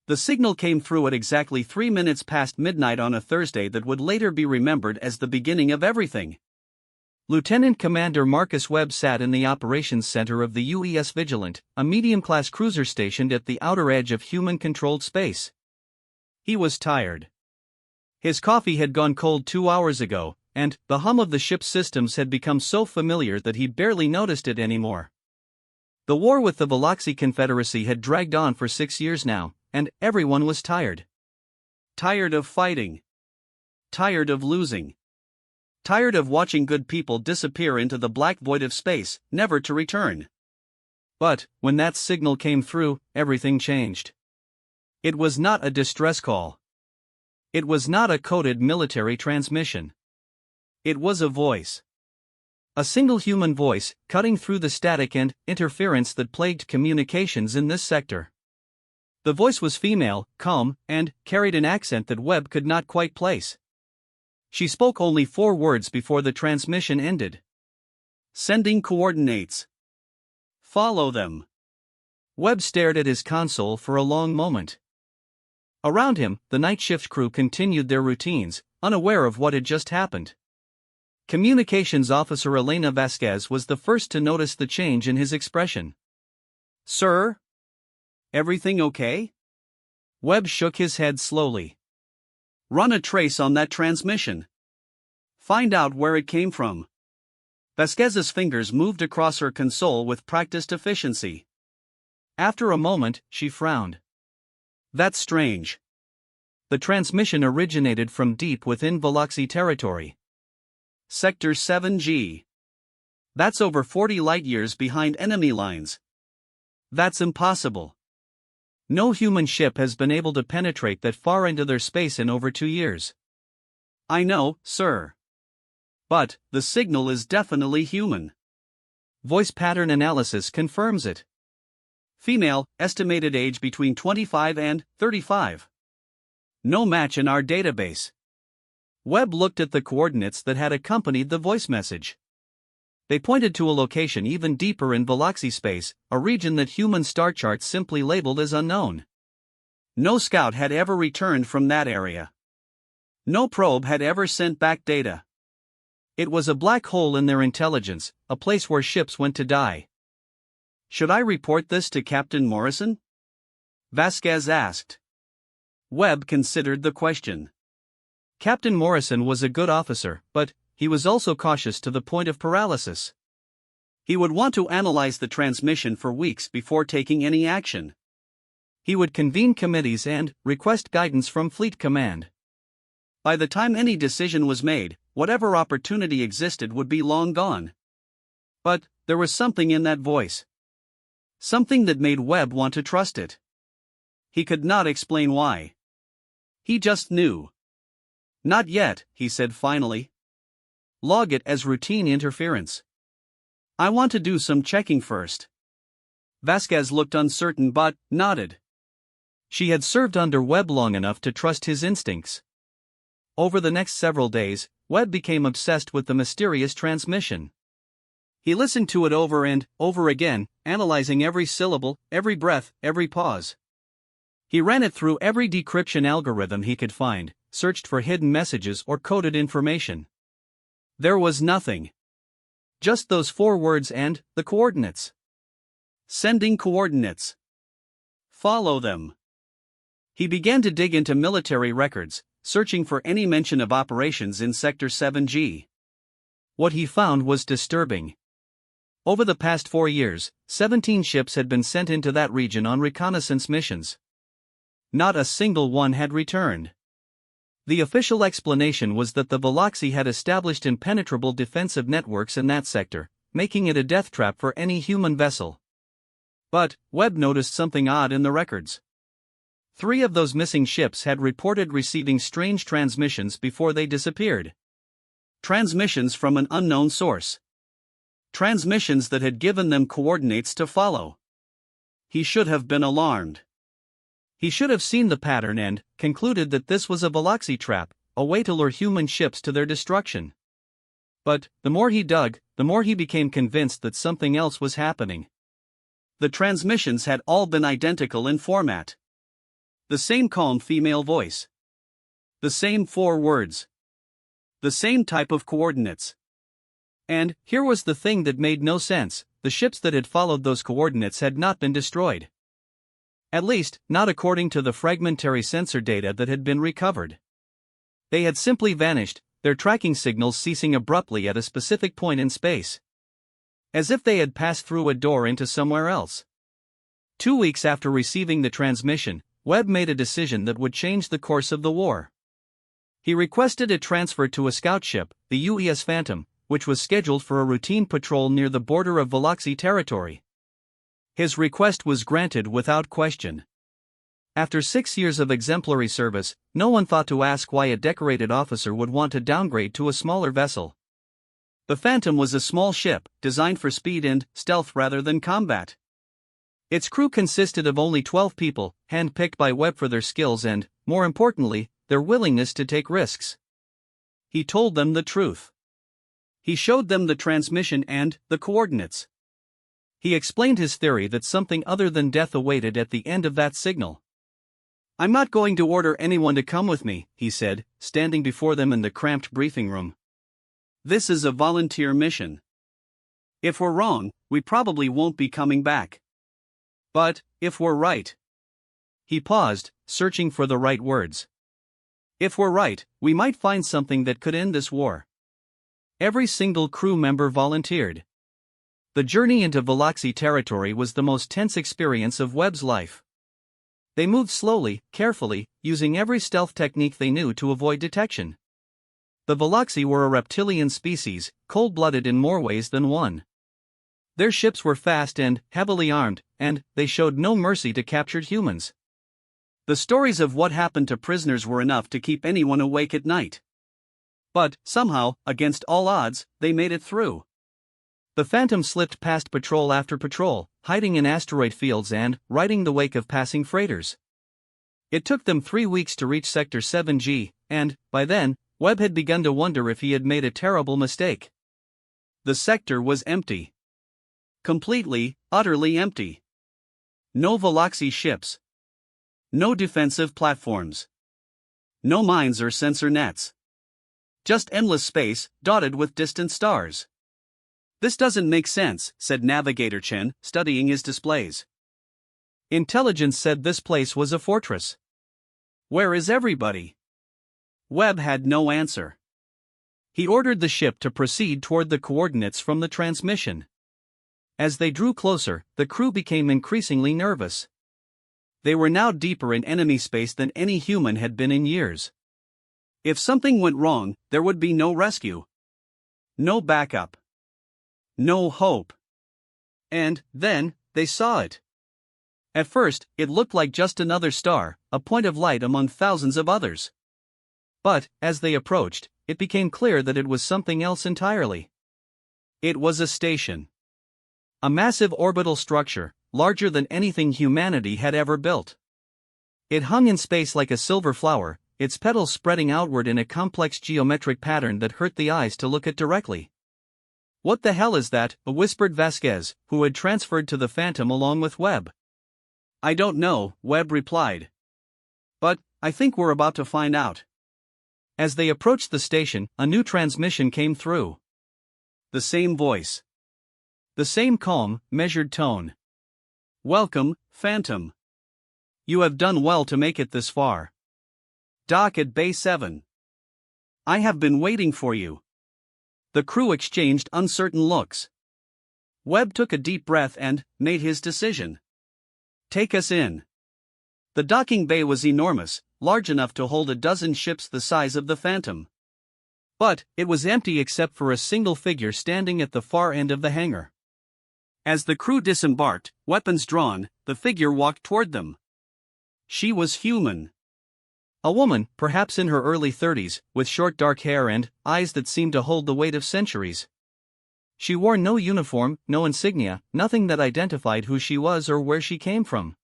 The signal came through at exactly 3 minutes past midnight on a Thursday that would later be remembered as the beginning of everything. Lieutenant Commander Marcus Webb sat in the operations center of the UES Vigilant, a medium-class cruiser stationed at the outer edge of human-controlled space. He was tired. His coffee had gone cold 2 hours ago, and the hum of the ship's systems had become so familiar that he barely noticed it anymore. The war with the Veloxi Confederacy had dragged on for 6 years now, and everyone was tired. Tired of fighting. Tired of losing. Tired of watching good people disappear into the black void of space, never to return. But, when that signal came through, everything changed. It was not a distress call. It was not a coded military transmission. It was a voice. A single human voice, cutting through the static and interference that plagued communications in this sector. The voice was female, calm, and carried an accent that Webb could not quite place. She spoke only 4 words before the transmission ended. Sending coordinates. Follow them. Webb stared at his console for a long moment. Around him, the night shift crew continued their routines, unaware of what had just happened. Communications officer Elena Vasquez was the first to notice the change in his expression. "Sir? Everything okay?" Webb shook his head slowly. "Run a trace on that transmission. Find out where it came from." Vasquez's fingers moved across her console with practiced efficiency. After a moment, she frowned. "That's strange. The transmission originated from deep within Veloxi territory. Sector 7G. That's over 40 light-years behind enemy lines. That's impossible. No human ship has been able to penetrate that far into their space in over 2 years." "I know, sir. But the signal is definitely human. Voice pattern analysis confirms it. Female, estimated age between 25 and 35. No match in our database." Webb looked at the coordinates that had accompanied the voice message. They pointed to a location even deeper in Veloxi space, a region that human star charts simply labeled as unknown. No scout had ever returned from that area. No probe had ever sent back data. It was a black hole in their intelligence, a place where ships went to die. "Should I report this to Captain Morrison?" Vasquez asked. Webb considered the question. Captain Morrison was a good officer, but he was also cautious to the point of paralysis. He would want to analyze the transmission for weeks before taking any action. He would convene committees and request guidance from Fleet Command. By the time any decision was made, whatever opportunity existed would be long gone. But there was something in that voice. Something that made Webb want to trust it. He could not explain why. He just knew. "Not yet," he said finally. "Log it as routine interference. I want to do some checking first." Vasquez looked uncertain but nodded. She had served under Webb long enough to trust his instincts. Over the next several days, Webb became obsessed with the mysterious transmission. He listened to it over and over again, analyzing every syllable, every breath, every pause. He ran it through every decryption algorithm he could find, searched for hidden messages or coded information. There was nothing. Just those 4 words and the coordinates. Sending coordinates. Follow them. He began to dig into military records, searching for any mention of operations in Sector 7G. What he found was disturbing. Over the past 4 years, 17 ships had been sent into that region on reconnaissance missions. Not a single one had returned. The official explanation was that the Veloxi had established impenetrable defensive networks in that sector, making it a death trap for any human vessel. But Webb noticed something odd in the records. 3 of those missing ships had reported receiving strange transmissions before they disappeared. Transmissions from an unknown source. Transmissions that had given them coordinates to follow. He should have been alarmed. He should have seen the pattern and concluded that this was a Veloxi trap, a way to lure human ships to their destruction. But the more he dug, the more he became convinced that something else was happening. The transmissions had all been identical in format. The same calm female voice. The same 4 words. The same type of coordinates. And here was the thing that made no sense: the ships that had followed those coordinates had not been destroyed. At least, not according to the fragmentary sensor data that had been recovered. They had simply vanished, their tracking signals ceasing abruptly at a specific point in space. As if they had passed through a door into somewhere else. 2 weeks after receiving the transmission, Webb made a decision that would change the course of the war. He requested a transfer to a scout ship, the UES Phantom, which was scheduled for a routine patrol near the border of Veloxi territory. His request was granted without question. After 6 years of exemplary service, no one thought to ask why a decorated officer would want to downgrade to a smaller vessel. The Phantom was a small ship, designed for speed and stealth rather than combat. Its crew consisted of only 12 people, hand-picked by Webb for their skills and, more importantly, their willingness to take risks. He told them the truth. He showed them the transmission and the coordinates. He explained his theory that something other than death awaited at the end of that signal. "I'm not going to order anyone to come with me," he said, standing before them in the cramped briefing room. "This is a volunteer mission. If we're wrong, we probably won't be coming back. But, if we're right..." He paused, searching for the right words. "If we're right, we might find something that could end this war." Every single crew member volunteered. The journey into Veloxi territory was the most tense experience of Webb's life. They moved slowly, carefully, using every stealth technique they knew to avoid detection. The Veloxi were a reptilian species, cold-blooded in more ways than one. Their ships were fast and heavily armed, and they showed no mercy to captured humans. The stories of what happened to prisoners were enough to keep anyone awake at night. But, somehow, against all odds, they made it through. The Phantom slipped past patrol after patrol, hiding in asteroid fields and riding the wake of passing freighters. It took them 3 weeks to reach Sector 7G, and, by then, Webb had begun to wonder if he had made a terrible mistake. The sector was empty. Completely, utterly empty. No Veloxi ships. No defensive platforms. No mines or sensor nets. Just endless space, dotted with distant stars. "This doesn't make sense," said Navigator Chen, studying his displays. "Intelligence said this place was a fortress. Where is everybody?" Webb had no answer. He ordered the ship to proceed toward the coordinates from the transmission. As they drew closer, the crew became increasingly nervous. They were now deeper in enemy space than any human had been in years. If something went wrong, there would be no rescue. No backup. No hope. And, then, they saw it. At first, it looked like just another star, a point of light among thousands of others. But, as they approached, it became clear that it was something else entirely. It was a station. A massive orbital structure, larger than anything humanity had ever built. It hung in space like a silver flower, its petals spreading outward in a complex geometric pattern that hurt the eyes to look at directly. "What the hell is that?" whispered Vasquez, who had transferred to the Phantom along with Webb. "I don't know," Webb replied. "But, I think we're about to find out." As they approached the station, a new transmission came through. The same voice. The same calm, measured tone. "Welcome, Phantom. You have done well to make it this far. Dock at Bay 7. I have been waiting for you." The crew exchanged uncertain looks. Webb took a deep breath and made his decision. "Take us in." The docking bay was enormous, large enough to hold a dozen ships the size of the Phantom. But, it was empty except for a single figure standing at the far end of the hangar. As the crew disembarked, weapons drawn, the figure walked toward them. She was human. A woman, perhaps in her early 30s, with short dark hair and eyes that seemed to hold the weight of centuries. She wore no uniform, no insignia, nothing that identified who she was or where she came from.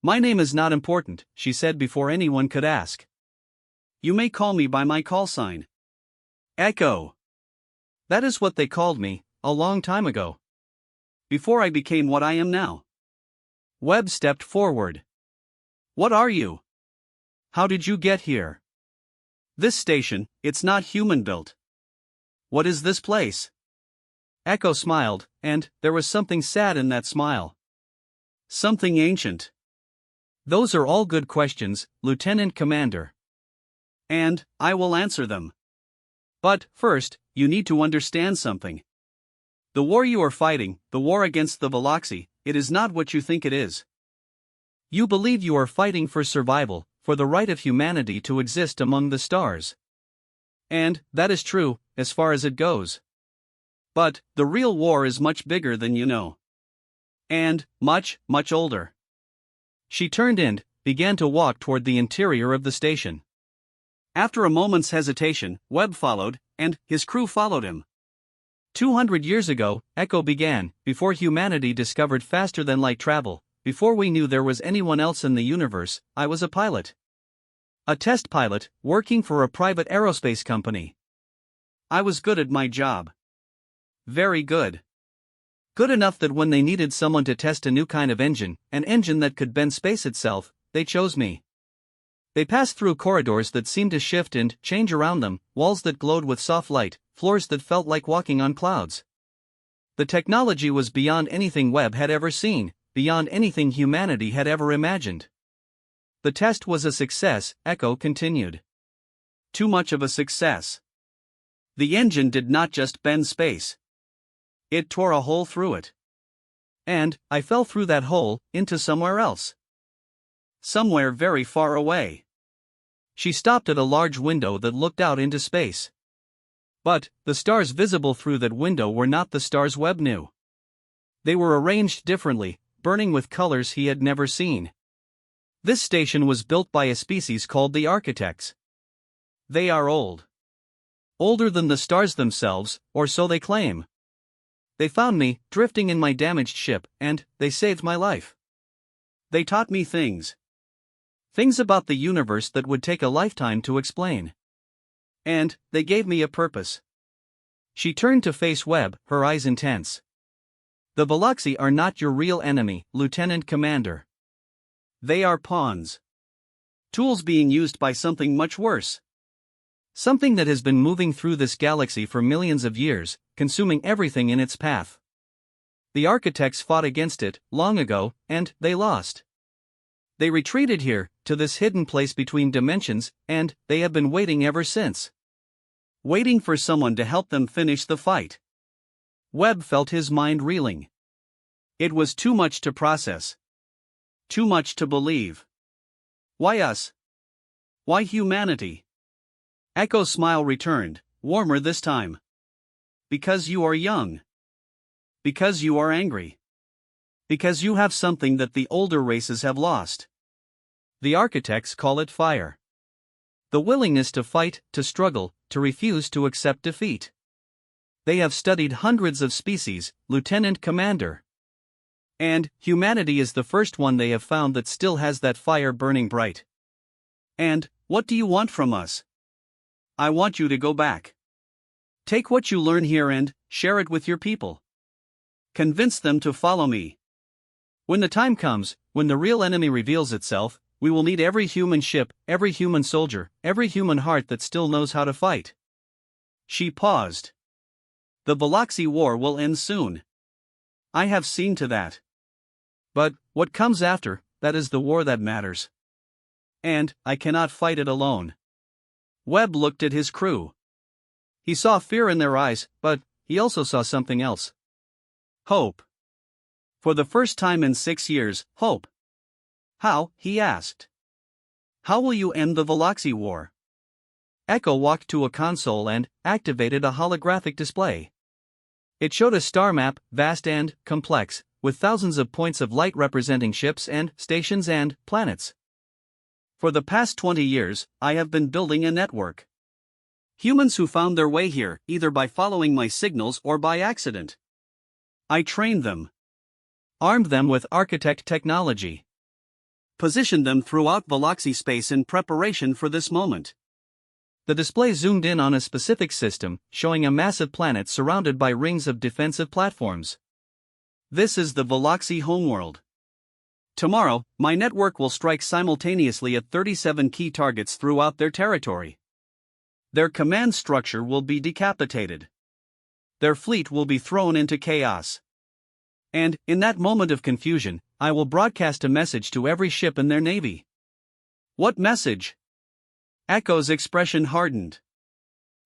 "My name is not important," she said before anyone could ask. "You may call me by my call sign. Echo. That is what they called me, a long time ago. Before I became what I am now." Webb stepped forward. What are you? How did you get here? This station, it's not human-built. What is this place? Echo smiled, and there was something sad in that smile. Something ancient. Those are all good questions, Lieutenant Commander. And I will answer them. But, first, you need to understand something. The war you are fighting, the war against the Veloxi, it is not what you think it is. You believe you are fighting for survival, for the right of humanity to exist among the stars. And that is true, as far as it goes. But the real war is much bigger than you know. And much, much older. She turned and began to walk toward the interior of the station. After a moment's hesitation, Webb followed, and his crew followed him. 200 years ago, Echo began, before humanity discovered faster-than-light travel, before we knew there was anyone else in the universe. I was a pilot. A test pilot, working for a private aerospace company. I was good at my job. Very good. Good enough that when they needed someone to test a new kind of engine, an engine that could bend space itself, they chose me. They passed through corridors that seemed to shift and change around them, walls that glowed with soft light, floors that felt like walking on clouds. The technology was beyond anything Webb had ever seen, beyond anything humanity had ever imagined. The test was a success, Echo continued. Too much of a success. The engine did not just bend space. It tore a hole through it. And I fell through that hole, into somewhere else. Somewhere very far away. She stopped at a large window that looked out into space. But the stars visible through that window were not the stars Webb knew. They were arranged differently, burning with colors he had never seen. This station was built by a species called the Architects. They are old. Older than the stars themselves, or so they claim. They found me, drifting in my damaged ship, and they saved my life. They taught me things. Things about the universe that would take a lifetime to explain. And they gave me a purpose. She turned to face Webb, her eyes intense. The Veloxi are not your real enemy, Lieutenant Commander. They are pawns. Tools being used by something much worse. Something that has been moving through this galaxy for millions of years, consuming everything in its path. The Architects fought against it, long ago, and they lost. They retreated here, to this hidden place between dimensions, and they have been waiting ever since. Waiting for someone to help them finish the fight. Webb felt his mind reeling. It was too much to process. Too much to believe. Why us? Why humanity? Echo's smile returned, warmer this time. Because you are young. Because you are angry. Because you have something that the older races have lost. The Architects call it fire. The willingness to fight, to struggle, to refuse to accept defeat. They have studied hundreds of species, Lieutenant Commander. And humanity is the first one they have found that still has that fire burning bright. And what do you want from us? I want you to go back. Take what you learn here and share it with your people. Convince them to follow me. When the time comes, when the real enemy reveals itself, we will need every human ship, every human soldier, every human heart that still knows how to fight. She paused. The Veloxi war will end soon. I have seen to that. But what comes after, that is the war that matters. And I cannot fight it alone. Webb looked at his crew. He saw fear in their eyes, but he also saw something else. Hope. For the first time in 6 years, hope. How? He asked. How will you end the Veloxi war? Echo walked to a console and activated a holographic display. It showed a star map, vast and complex, with thousands of points of light representing ships and stations and planets. For the past 20 years, I have been building a network. Humans who found their way here, either by following my signals or by accident. I trained them. Armed them with architect technology. Positioned them throughout Veloxi space in preparation for this moment. The display zoomed in on a specific system, showing a massive planet surrounded by rings of defensive platforms. This is the Veloxi homeworld. Tomorrow, my network will strike simultaneously at 37 key targets throughout their territory. Their command structure will be decapitated. Their fleet will be thrown into chaos. And, in that moment of confusion, I will broadcast a message to every ship in their navy. What message? Echo's expression hardened.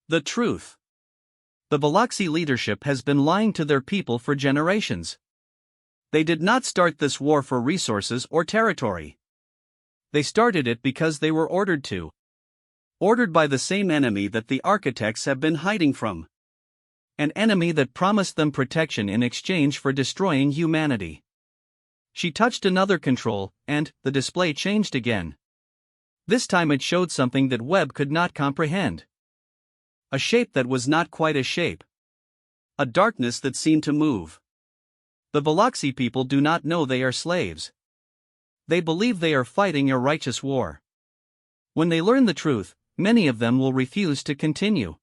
The truth. The Biloxi leadership has been lying to their people for generations. They did not start this war for resources or territory. They started it because they were ordered to. Ordered by the same enemy that the architects have been hiding from. An enemy that promised them protection in exchange for destroying humanity. She touched another control, and the display changed again. This time it showed something that Webb could not comprehend. A shape that was not quite a shape. A darkness that seemed to move. The Biloxi people do not know they are slaves. They believe they are fighting a righteous war. When they learn the truth, many of them will refuse to continue.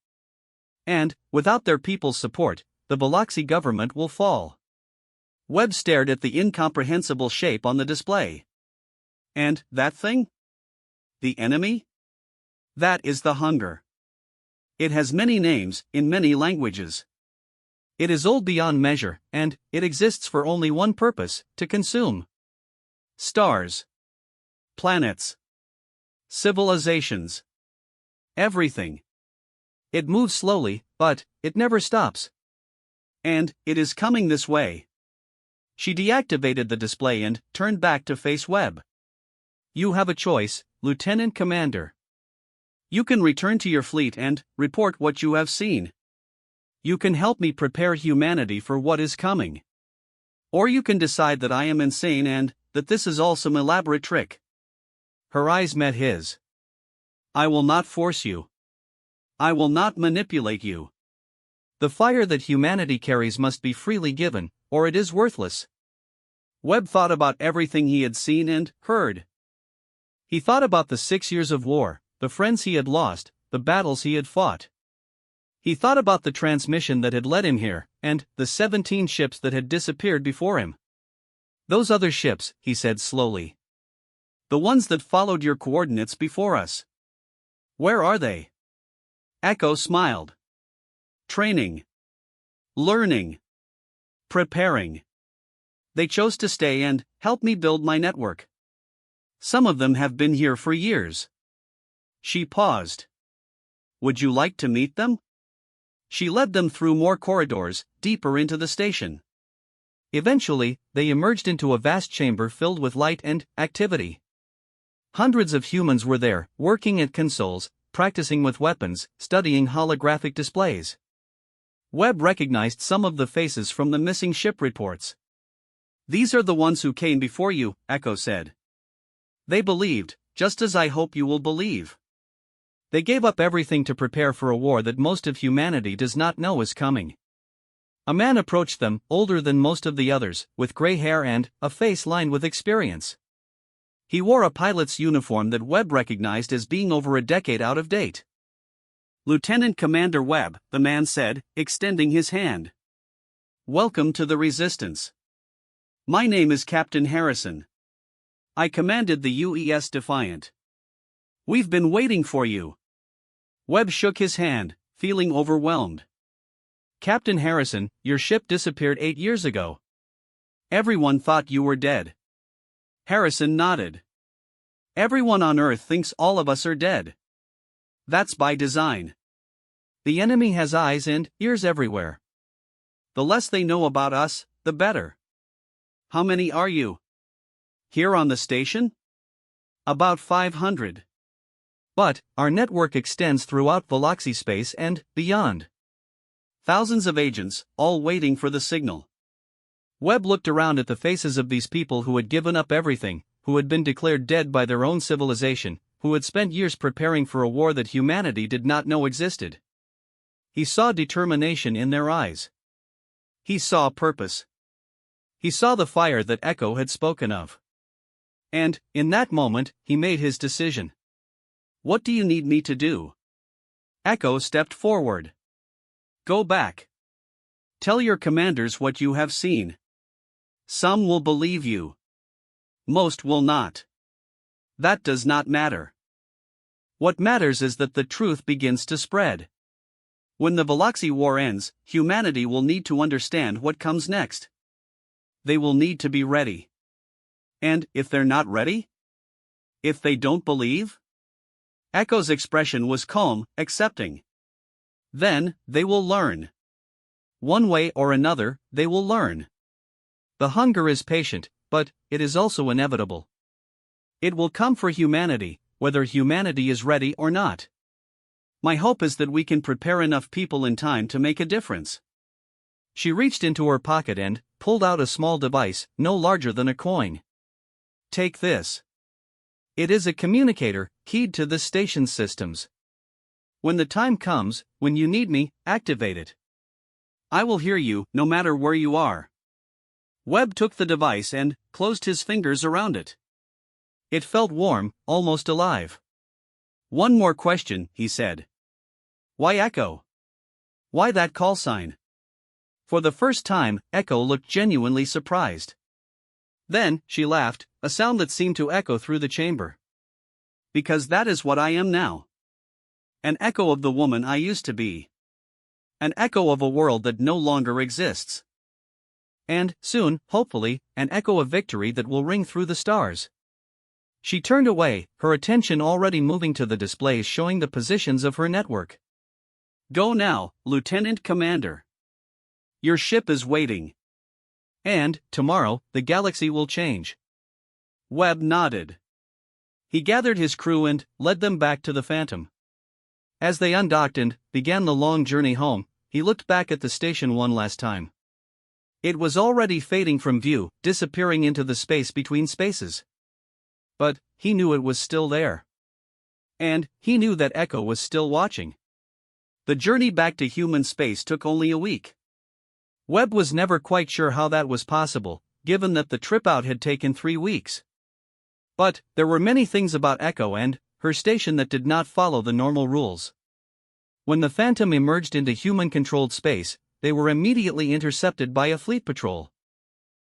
And, without their people's support, the Biloxi government will fall. Webb stared at the incomprehensible shape on the display. And, that thing? The enemy? That is the hunger. It has many names, in many languages. It is old beyond measure, and it exists for only one purpose: to consume. Stars. Planets. Civilizations. Everything. It moves slowly, but it never stops. And it is coming this way. She deactivated the display and turned back to face Webb. You have a choice, Lieutenant Commander. You can return to your fleet and report what you have seen. You can help me prepare humanity for what is coming. Or you can decide that I am insane and that this is all some elaborate trick. Her eyes met his. I will not force you. I will not manipulate you. The fire that humanity carries must be freely given, or it is worthless. Webb thought about everything he had seen and heard. He thought about the 6 years of war, the friends he had lost, the battles he had fought. He thought about the transmission that had led him here, and the 17 ships that had disappeared before him. Those other ships, he said slowly. The ones that followed your coordinates before us. Where are they? Echo smiled. Training. Learning. Preparing. They chose to stay and help me build my network. Some of them have been here for years. She paused. Would you like to meet them? She led them through more corridors, deeper into the station. Eventually, they emerged into a vast chamber filled with light and activity. Hundreds of humans were there, working at consoles, practicing with weapons, studying holographic displays. Webb recognized some of the faces from the missing ship reports. These are the ones who came before you, Echo said. They believed, just as I hope you will believe. They gave up everything to prepare for a war that most of humanity does not know is coming. A man approached them, older than most of the others, with gray hair and a face lined with experience. He wore a pilot's uniform that Webb recognized as being over a decade out of date. Lieutenant Commander Webb, the man said, extending his hand. Welcome to the Resistance. My name is Captain Harrison. I commanded the UES Defiant. We've been waiting for you. Webb shook his hand, feeling overwhelmed. Captain Harrison, your ship disappeared 8 years ago. Everyone thought you were dead. Harrison nodded. Everyone on Earth thinks all of us are dead. That's by design. The enemy has eyes and ears everywhere. The less they know about us, the better. How many are you? Here on the station? About 500. But our network extends throughout Biloxi space and beyond. Thousands of agents, all waiting for the signal. Webb looked around at the faces of these people who had given up everything, who had been declared dead by their own civilization, who had spent years preparing for a war that humanity did not know existed. He saw determination in their eyes. He saw purpose. He saw the fire that Echo had spoken of. And, in that moment, he made his decision. What do you need me to do? Echo stepped forward. Go back. Tell your commanders what you have seen. Some will believe you. Most will not. That does not matter. What matters is that the truth begins to spread. When the Galaxy War ends, humanity will need to understand what comes next. They will need to be ready. And if they're not ready? If they don't believe? Echo's expression was calm, accepting. Then, they will learn. One way or another, they will learn. The hunger is patient, but it is also inevitable. It will come for humanity, whether humanity is ready or not. My hope is that we can prepare enough people in time to make a difference. She reached into her pocket and pulled out a small device, no larger than a coin. Take this. It is a communicator, keyed to the station's systems. When the time comes, when you need me, activate it. I will hear you, no matter where you are. Webb took the device and closed his fingers around it. It felt warm, almost alive. One more question, he said. Why Echo? Why that call sign? For the first time, Echo looked genuinely surprised. Then, she laughed, a sound that seemed to echo through the chamber. Because that is what I am now. An echo of the woman I used to be. An echo of a world that no longer exists. And, soon, hopefully, an echo of victory that will ring through the stars. She turned away, her attention already moving to the displays showing the positions of her network. Go now, Lieutenant Commander. Your ship is waiting. And, tomorrow, the galaxy will change. Webb nodded. He gathered his crew and led them back to the Phantom. As they undocked and began the long journey home, he looked back at the station one last time. It was already fading from view, disappearing into the space between spaces. But he knew it was still there. And he knew that Echo was still watching. The journey back to human space took only a week. Webb was never quite sure how that was possible, given that the trip out had taken 3 weeks. But there were many things about Echo and her station that did not follow the normal rules. When the Phantom emerged into human-controlled space, they were immediately intercepted by a fleet patrol.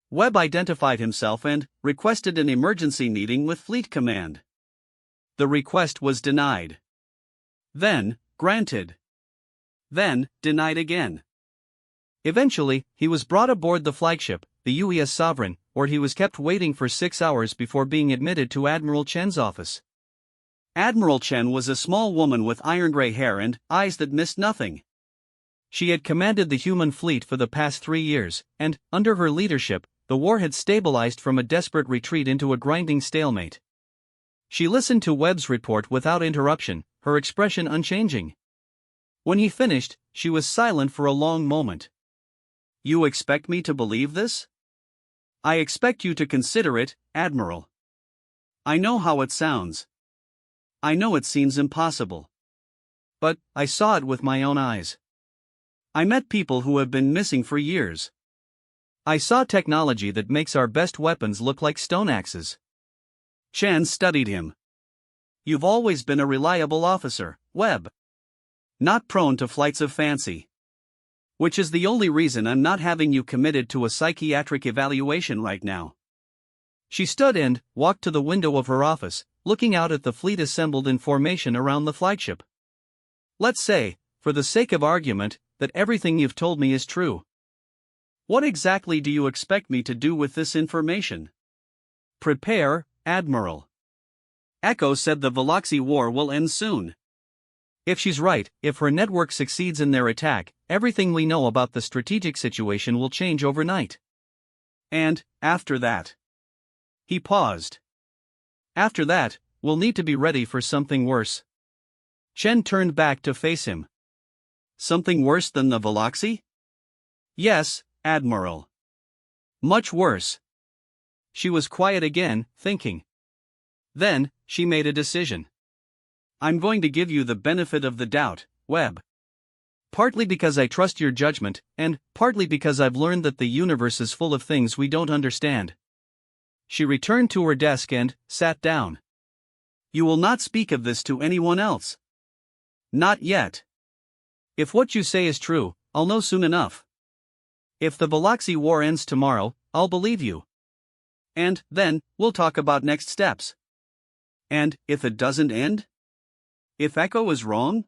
Webb identified himself and requested an emergency meeting with Fleet Command. The request was denied. Then, granted. Then, denied again. Eventually, he was brought aboard the flagship, the UES Sovereign, where he was kept waiting for 6 hours before being admitted to Admiral Chen's office. Admiral Chen was a small woman with iron-gray hair and eyes that missed nothing. She had commanded the human fleet for the past 3 years, and, under her leadership, the war had stabilized from a desperate retreat into a grinding stalemate. She listened to Webb's report without interruption, her expression unchanging. When he finished, she was silent for a long moment. You expect me to believe this? I expect you to consider it, Admiral. I know how it sounds. I know it seems impossible. But I saw it with my own eyes. I met people who have been missing for years. I saw technology that makes our best weapons look like stone axes. Chen studied him. You've always been a reliable officer, Webb. Not prone to flights of fancy. Which is the only reason I'm not having you committed to a psychiatric evaluation right now. She stood and walked to the window of her office, looking out at the fleet assembled in formation around the flagship. Let's say, for the sake of argument, that everything you've told me is true. What exactly do you expect me to do with this information? Prepare, Admiral. Echo said the Galaxy War will end soon. If she's right, if her network succeeds in their attack, everything we know about the strategic situation will change overnight. And, after that. He paused. After that, we'll need to be ready for something worse. Chen turned back to face him. Something worse than the Galaxy? Yes, Admiral. Much worse. She was quiet again, thinking. Then, she made a decision. I'm going to give you the benefit of the doubt, Webb. Partly because I trust your judgment, and partly because I've learned that the universe is full of things we don't understand. She returned to her desk and sat down. You will not speak of this to anyone else. Not yet. If what you say is true, I'll know soon enough. If the Galaxy War ends tomorrow, I'll believe you. And then, we'll talk about next steps. And if it doesn't end? If Echo is wrong?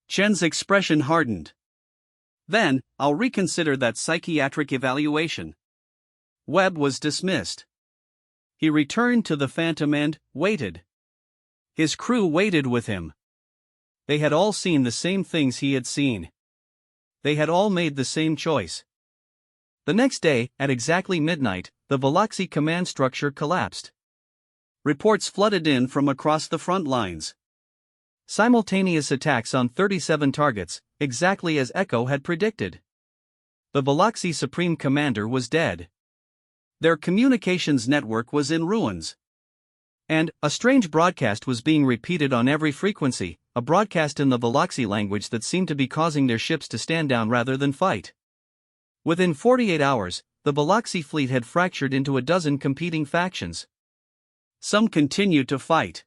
Chen's expression hardened. Then, I'll reconsider that psychiatric evaluation. Webb was dismissed. He returned to the Phantom and waited. His crew waited with him. They had all seen the same things he had seen. They had all made the same choice. The next day, at exactly midnight, the Veloxy command structure collapsed. Reports flooded in from across the front lines. Simultaneous attacks on 37 targets, exactly as Echo had predicted. The Veloxy Supreme Commander was dead. Their communications network was in ruins. And a strange broadcast was being repeated on every frequency, a broadcast in the Veloxy language that seemed to be causing their ships to stand down rather than fight. Within 48 hours, the Veloxy fleet had fractured into a dozen competing factions. Some continued to fight.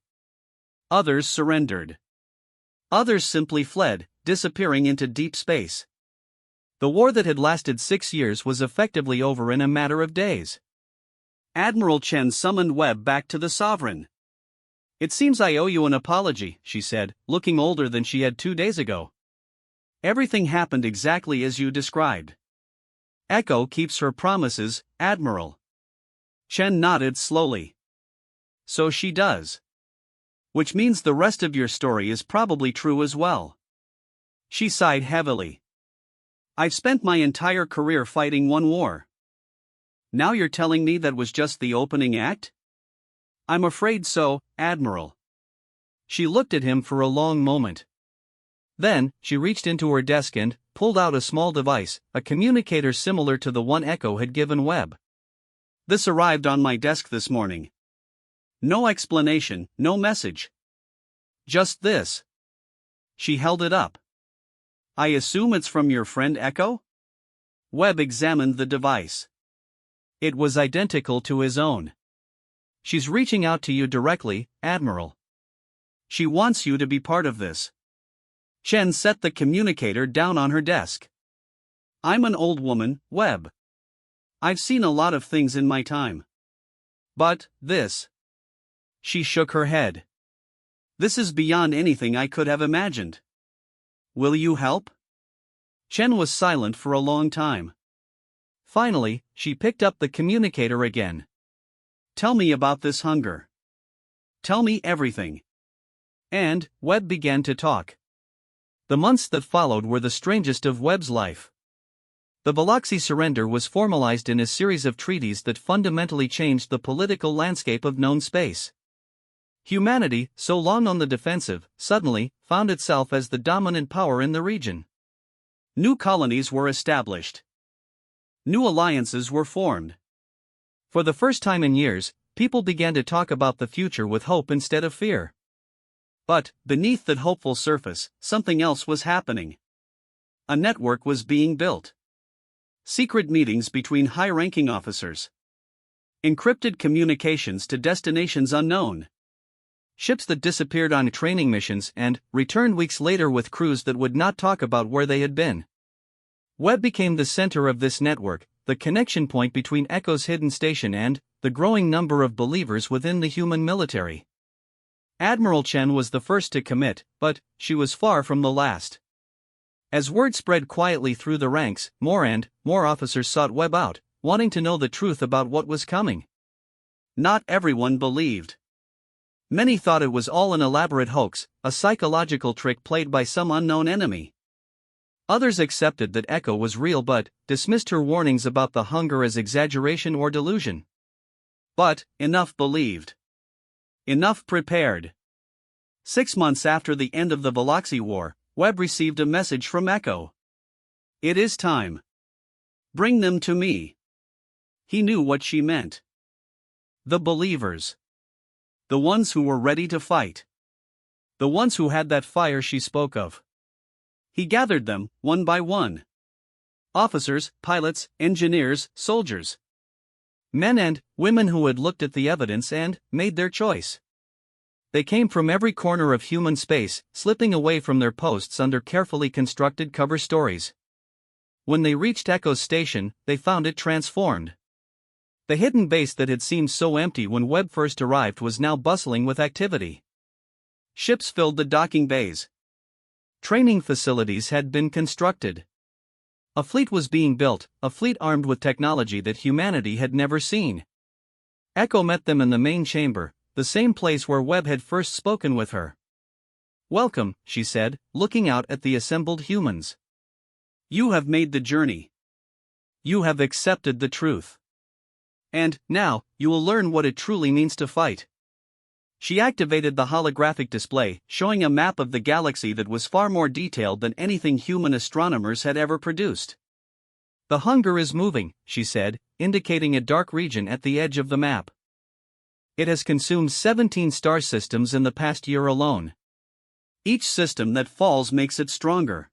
Others surrendered. Others simply fled, disappearing into deep space. The war that had lasted 6 years was effectively over in a matter of days. Admiral Chen summoned Webb back to the Sovereign. "It seems I owe you an apology," she said, looking older than she had 2 days ago. "Everything happened exactly as you described." "Echo keeps her promises, Admiral." Chen nodded slowly. "So she does. Which means the rest of your story is probably true as well." She sighed heavily. "I've spent my entire career fighting one war. Now you're telling me that was just the opening act?" "I'm afraid so, Admiral." She looked at him for a long moment. Then, she reached into her desk and pulled out a small device, a communicator similar to the one Echo had given Webb. "This arrived on my desk this morning. No explanation, no message. Just this." She held it up. "I assume it's from your friend Echo?" Webb examined the device. It was identical to his own. "She's reaching out to you directly, Admiral. She wants you to be part of this." Chen set the communicator down on her desk. "I'm an old woman, Webb. I've seen a lot of things in my time. But this..." She shook her head. "This is beyond anything I could have imagined. Will you help?" Chen was silent for a long time. Finally, she picked up the communicator again. "Tell me about this hunger. Tell me everything." And Webb began to talk. The months that followed were the strangest of Webb's life. The Veloxy surrender was formalized in a series of treaties that fundamentally changed the political landscape of known space. Humanity, so long on the defensive, suddenly found itself as the dominant power in the region. New colonies were established. New alliances were formed. For the first time in years, people began to talk about the future with hope instead of fear. But, beneath that hopeful surface, something else was happening. A network was being built. Secret meetings between high-ranking officers. Encrypted communications to destinations unknown. Ships that disappeared on training missions and returned weeks later with crews that would not talk about where they had been. Webb became the center of this network, the connection point between Echo's hidden station and the growing number of believers within the human military. Admiral Chen was the first to commit, but she was far from the last. As word spread quietly through the ranks, more and more officers sought Webb out, wanting to know the truth about what was coming. Not everyone believed. Many thought it was all an elaborate hoax, a psychological trick played by some unknown enemy. Others accepted that Echo was real but dismissed her warnings about the hunger as exaggeration or delusion. But enough believed. Enough prepared. 6 months after the end of the Veloxy War, Webb received a message from Echo. "It is time. Bring them to me." He knew what she meant. The believers. The ones who were ready to fight. The ones who had that fire she spoke of. He gathered them, one by one. Officers, pilots, engineers, soldiers. Men and women who had looked at the evidence and made their choice. They came from every corner of human space, slipping away from their posts under carefully constructed cover stories. When they reached Echo's station, they found it transformed. The hidden base that had seemed so empty when Webb first arrived was now bustling with activity. Ships filled the docking bays. Training facilities had been constructed. A fleet was being built, a fleet armed with technology that humanity had never seen. Echo met them in the main chamber, the same place where Webb had first spoken with her. "Welcome," she said, looking out at the assembled humans. "You have made the journey. You have accepted the truth. And, now, you will learn what it truly means to fight." She activated the holographic display, showing a map of the galaxy that was far more detailed than anything human astronomers had ever produced. "The hunger is moving," she said, indicating a dark region at the edge of the map. "It has consumed 17 star systems in the past year alone. Each system that falls makes it stronger.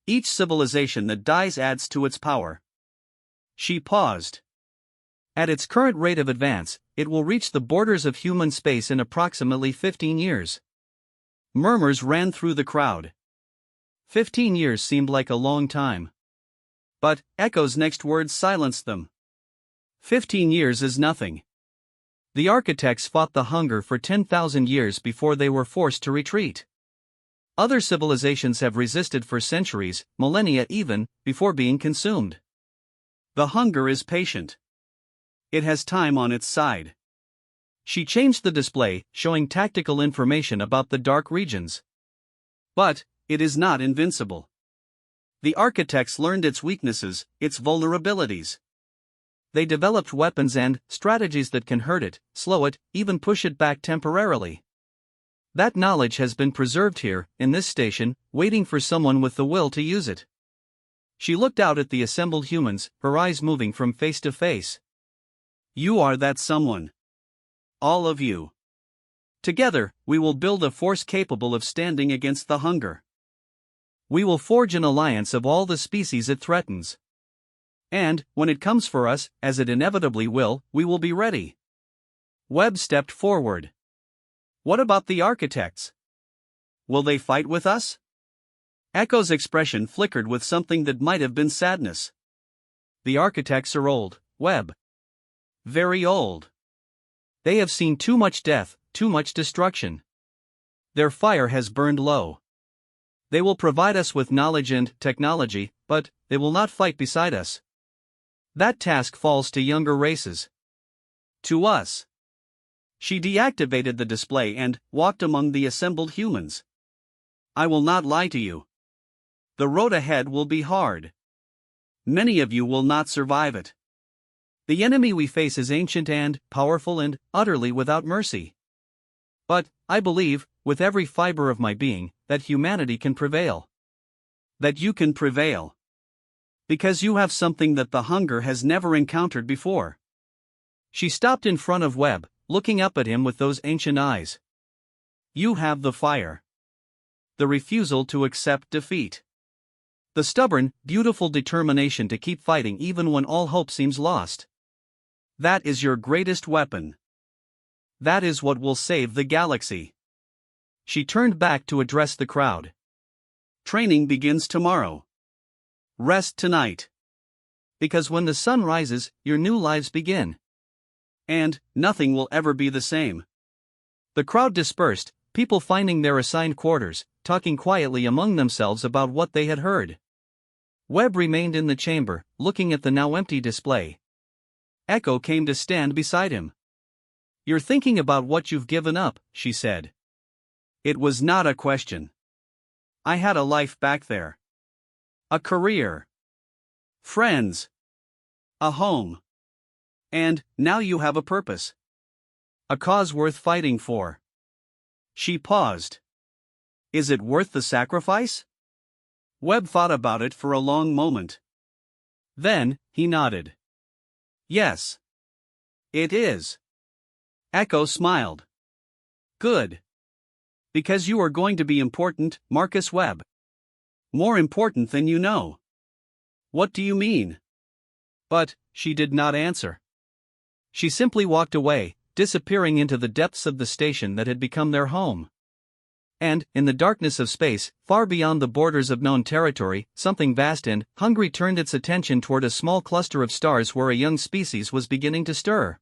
Each civilization that dies adds to its power." She paused. "At its current rate of advance, it will reach the borders of human space in approximately 15 years. Murmurs ran through the crowd. 15 years seemed like a long time. But Echo's next words silenced them. 15 years is nothing. The architects fought the hunger for 10,000 years before they were forced to retreat. Other civilizations have resisted for centuries, millennia even, before being consumed. The hunger is patient. It has time on its side." She changed the display, showing tactical information about the dark regions. "But it is not invincible. The architects learned its weaknesses, its vulnerabilities. They developed weapons and strategies that can hurt it, slow it, even push it back temporarily. That knowledge has been preserved here, in this station, waiting for someone with the will to use it." She looked out at the assembled humans, her eyes moving from face to face. "You are that someone. All of you. Together, we will build a force capable of standing against the hunger. We will forge an alliance of all the species it threatens. And, when it comes for us, as it inevitably will, we will be ready." Webb stepped forward. "What about the architects? Will they fight with us?" Echo's expression flickered with something that might have been sadness. "The architects are old, Webb. Very old. They have seen too much death, too much destruction. Their fire has burned low. They will provide us with knowledge and technology, but they will not fight beside us. That task falls to younger races. To us." She deactivated the display and walked among the assembled humans. "I will not lie to you. The road ahead will be hard. Many of you will not survive it. The enemy we face is ancient and powerful and utterly without mercy. But I believe, with every fiber of my being, that humanity can prevail. That you can prevail. Because you have something that the hunger has never encountered before." She stopped in front of Webb, looking up at him with those ancient eyes. "You have the fire. The refusal to accept defeat. The stubborn, beautiful determination to keep fighting even when all hope seems lost. That is your greatest weapon. That is what will save the galaxy." She turned back to address the crowd. "Training begins tomorrow. Rest tonight. Because when the sun rises, your new lives begin. And nothing will ever be the same." The crowd dispersed, people finding their assigned quarters, talking quietly among themselves about what they had heard. Webb remained in the chamber, looking at the now empty display. Echo came to stand beside him. "You're thinking about what you've given up," she said. It was not a question. "I had a life back there. A career. Friends. A home. And, now you have a purpose. A cause worth fighting for." She paused. "Is it worth the sacrifice?" Webb thought about it for a long moment. Then, he nodded. "Yes. It is." Echo smiled. "Good. Because you are going to be important, Marcus Webb. More important than you know." "What do you mean?" But she did not answer. She simply walked away, disappearing into the depths of the station that had become their home. And, in the darkness of space, far beyond the borders of known territory, something vast and hungry turned its attention toward a small cluster of stars where a young species was beginning to stir.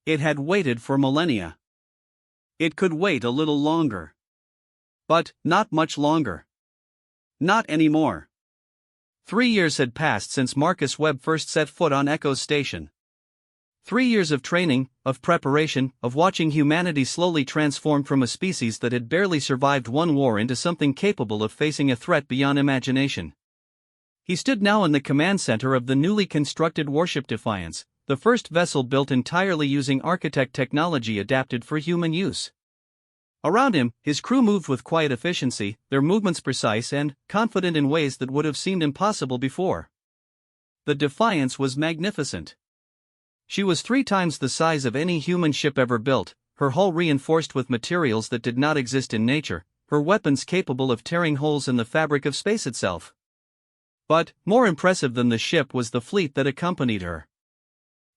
It had waited for millennia. It could wait a little longer. But not much longer. Not anymore. 3 years had passed since Marcus Webb first set foot on Echo's station. 3 years of training, of preparation, of watching humanity slowly transform from a species that had barely survived one war into something capable of facing a threat beyond imagination. He stood now in the command center of the newly constructed warship Defiance, the first vessel built entirely using architect technology adapted for human use. Around him, his crew moved with quiet efficiency, their movements precise and confident in ways that would have seemed impossible before. The Defiance was magnificent. She was 3 times the size of any human ship ever built, her hull reinforced with materials that did not exist in nature, her weapons capable of tearing holes in the fabric of space itself. But, more impressive than the ship was the fleet that accompanied her.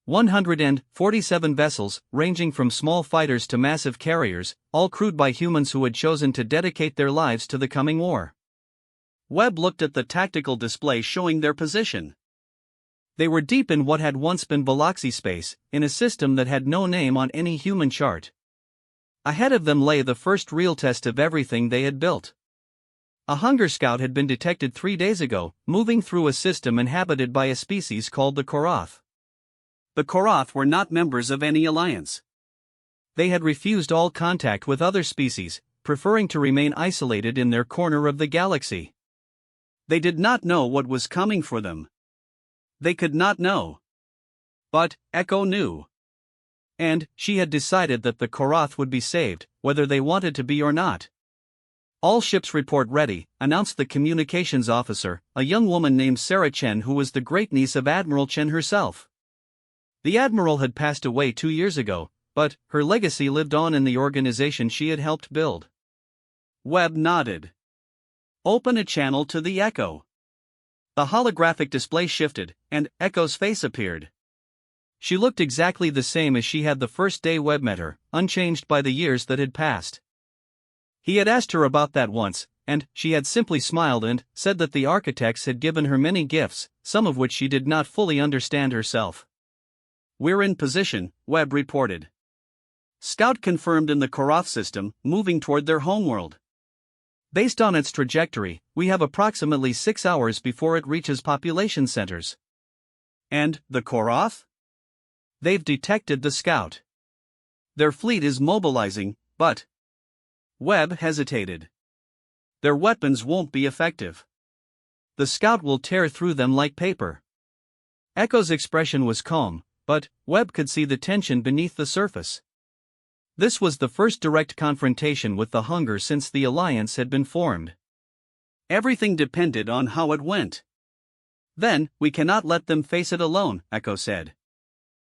147 vessels, ranging from small fighters to massive carriers, all crewed by humans who had chosen to dedicate their lives to the coming war. Webb looked at the tactical display showing their position. They were deep in what had once been Biloxi space, in a system that had no name on any human chart. Ahead of them lay the first real test of everything they had built. A hunger scout had been detected 3 days ago, moving through a system inhabited by a species called the Korath. The Korath were not members of any alliance. They had refused all contact with other species, preferring to remain isolated in their corner of the galaxy. They did not know what was coming for them. They could not know. But Echo knew. And she had decided that the Korath would be saved, whether they wanted to be or not. "All ships report ready," announced the communications officer, a young woman named Sarah Chen who was the great-niece of Admiral Chen herself. The Admiral had passed away 2 years ago, but her legacy lived on in the organization she had helped build. Webb nodded. "Open a channel to the Echo." The holographic display shifted, and Echo's face appeared. She looked exactly the same as she had the first day Webb met her, unchanged by the years that had passed. He had asked her about that once, and she had simply smiled and said that the architects had given her many gifts, some of which she did not fully understand herself. "We're in position," Webb reported. "Scout confirmed in the Korath system, moving toward their homeworld. Based on its trajectory, we have approximately 6 hours before it reaches population centers." "And the Korath?" "They've detected the Scout. Their fleet is mobilizing, but..." Webb hesitated. "Their weapons won't be effective. The Scout will tear through them like paper." Echo's expression was calm, but Webb could see the tension beneath the surface. This was the first direct confrontation with the hunger since the alliance had been formed. Everything depended on how it went. "Then, we cannot let them face it alone," Echo said.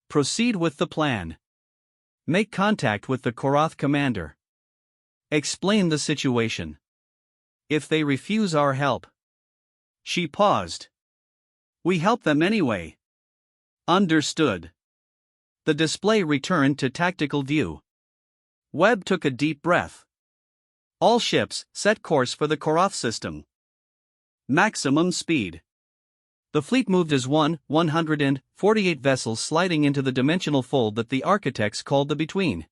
"Proceed with the plan. Make contact with the Korath commander. Explain the situation. If they refuse our help..." She paused. "We help them anyway." "Understood." The display returned to tactical view. Webb took a deep breath. "All ships, set course for the Korath system. Maximum speed." The fleet moved as 148 vessels sliding into the dimensional fold that the architects called the Between.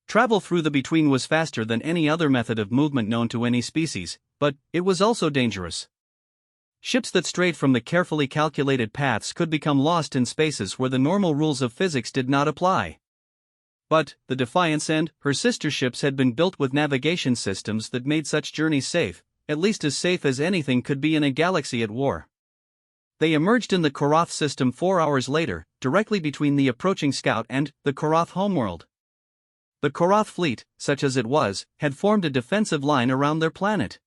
Travel through the Between was faster than any other method of movement known to any species, but it was also dangerous. Ships that strayed from the carefully calculated paths could become lost in spaces where the normal rules of physics did not apply. But the Defiance and her sister ships had been built with navigation systems that made such journeys safe, at least as safe as anything could be in a galaxy at war. They emerged in the Korath system 4 hours later, directly between the approaching Scout and the Korath homeworld. The Korath fleet, such as it was, had formed a defensive line around their planet.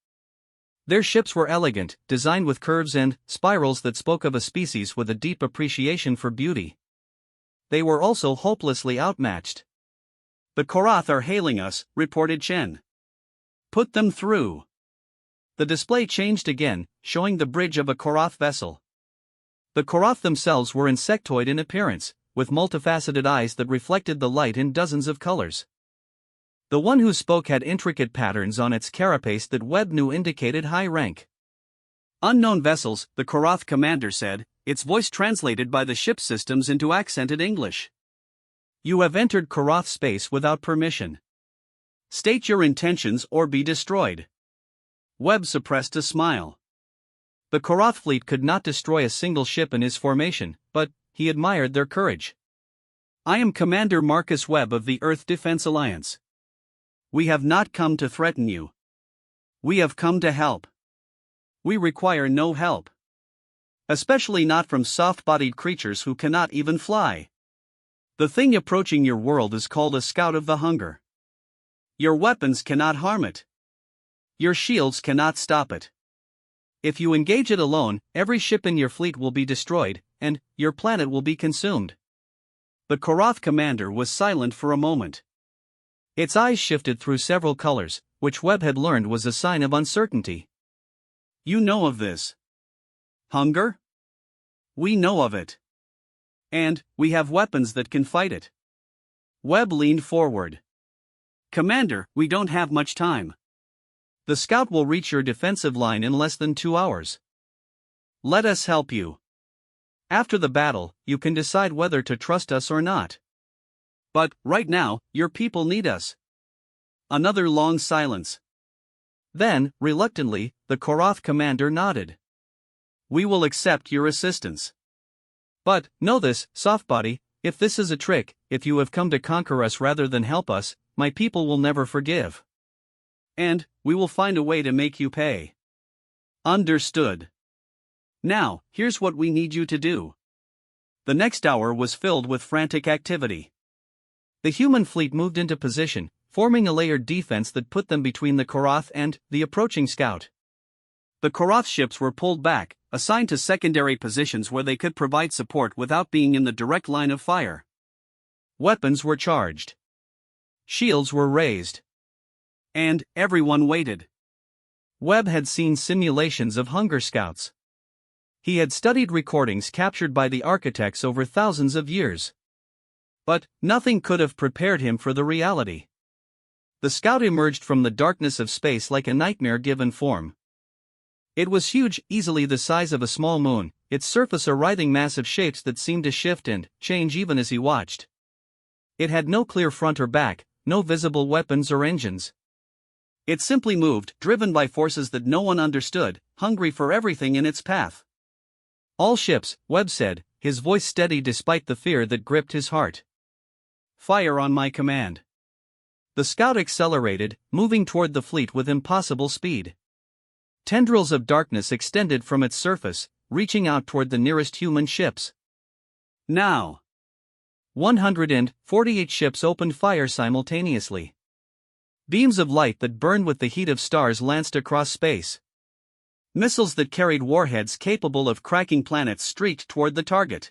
Their ships were elegant, designed with curves and spirals that spoke of a species with a deep appreciation for beauty. They were also hopelessly outmatched. "The Korath are hailing us," reported Chen. "Put them through." The display changed again, showing the bridge of a Korath vessel. The Korath themselves were insectoid in appearance, with multifaceted eyes that reflected the light in dozens of colors. The one who spoke had intricate patterns on its carapace that Webb knew indicated high rank. Unknown vessels, the Korath commander said, its voice translated by the ship systems into accented English. You have entered Korath space without permission. State your intentions or be destroyed. Webb suppressed a smile. The Korath fleet could not destroy a single ship in his formation, but he admired their courage. I am Commander Marcus Webb of the Earth Defense Alliance. We have not come to threaten you. We have come to help. We require no help. Especially not from soft-bodied creatures who cannot even fly. The thing approaching your world is called a Scout of the Hunger. Your weapons cannot harm it. Your shields cannot stop it. If you engage it alone, every ship in your fleet will be destroyed, and your planet will be consumed. The Korath commander was silent for a moment. Its eyes shifted through several colors, which Webb had learned was a sign of uncertainty. You know of this. Hunger? We know of it. And we have weapons that can fight it. Webb leaned forward. Commander, we don't have much time. The Scout will reach your defensive line in less than 2 hours. Let us help you. After the battle, you can decide whether to trust us or not. But, right now, your people need us. Another long silence. Then, reluctantly, the Korath commander nodded. We will accept your assistance. But, know this, Softbody, if this is a trick, if you have come to conquer us rather than help us, my people will never forgive. And, we will find a way to make you pay. Understood. Now, here's what we need you to do. The next hour was filled with frantic activity. The human fleet moved into position, forming a layered defense that put them between the Korath and the approaching Scout. The Korath ships were pulled back, assigned to secondary positions where they could provide support without being in the direct line of fire. Weapons were charged. Shields were raised. And everyone waited. Webb had seen simulations of Hunger Scouts. He had studied recordings captured by the architects over thousands of years. But nothing could have prepared him for the reality. The Scout emerged from the darkness of space like a nightmare-given form. It was huge, easily the size of a small moon, its surface a writhing mass of shapes that seemed to shift and change even as he watched. It had no clear front or back, no visible weapons or engines. It simply moved, driven by forces that no one understood, hungry for everything in its path. All ships, Webb said, his voice steady despite the fear that gripped his heart. Fire on my command. The Scout accelerated, moving toward the fleet with impossible speed. Tendrils of darkness extended from its surface, reaching out toward the nearest human ships. Now, 148 ships opened fire simultaneously. Beams of light that burned with the heat of stars lanced across space. Missiles that carried warheads capable of cracking planets streaked toward the target.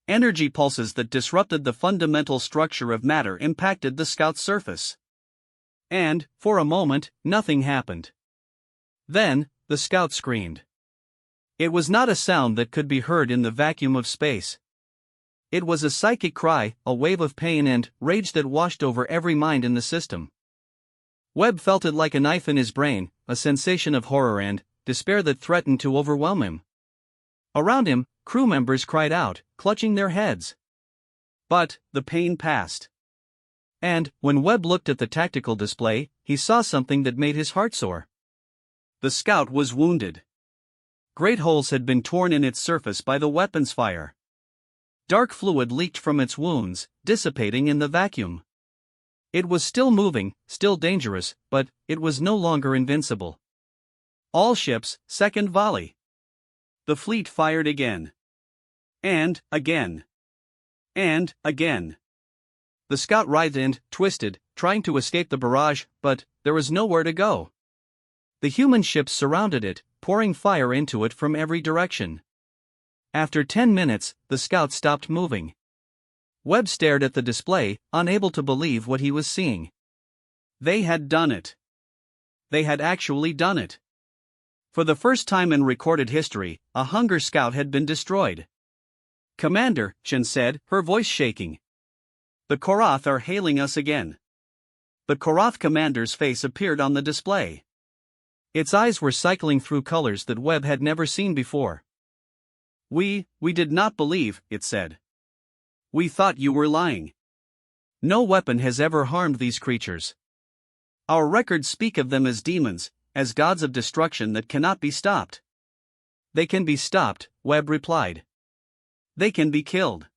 Energy pulses that disrupted the fundamental structure of matter impacted the Scout's surface. And, for a moment, nothing happened. Then, the Scout screamed. It was not a sound that could be heard in the vacuum of space. It was a psychic cry, a wave of pain and rage that washed over every mind in the system. Webb felt it like a knife in his brain, a sensation of horror and despair that threatened to overwhelm him. Around him, crew members cried out, clutching their heads. But the pain passed. And, when Webb looked at the tactical display, he saw something that made his heart soar. The Scout was wounded. Great holes had been torn in its surface by the weapon's fire. Dark fluid leaked from its wounds, dissipating in the vacuum. It was still moving, still dangerous, but it was no longer invincible. All ships, second volley. The fleet fired again. And again. And again. The Scout writhed and twisted, trying to escape the barrage, but there was nowhere to go. The human ships surrounded it, pouring fire into it from every direction. After 10 minutes, the Scout stopped moving. Webb stared at the display, unable to believe what he was seeing. They had done it. They had actually done it. For the first time in recorded history, a Hunger Scout had been destroyed. Commander, Shin said, her voice shaking. The Korath are hailing us again. The Korath commander's face appeared on the display. Its eyes were cycling through colors that Webb had never seen before. We did not believe," it said. "We thought you were lying. No weapon has ever harmed these creatures. Our records speak of them as demons, as gods of destruction that cannot be stopped." "They can be stopped," Webb replied. "They can be killed.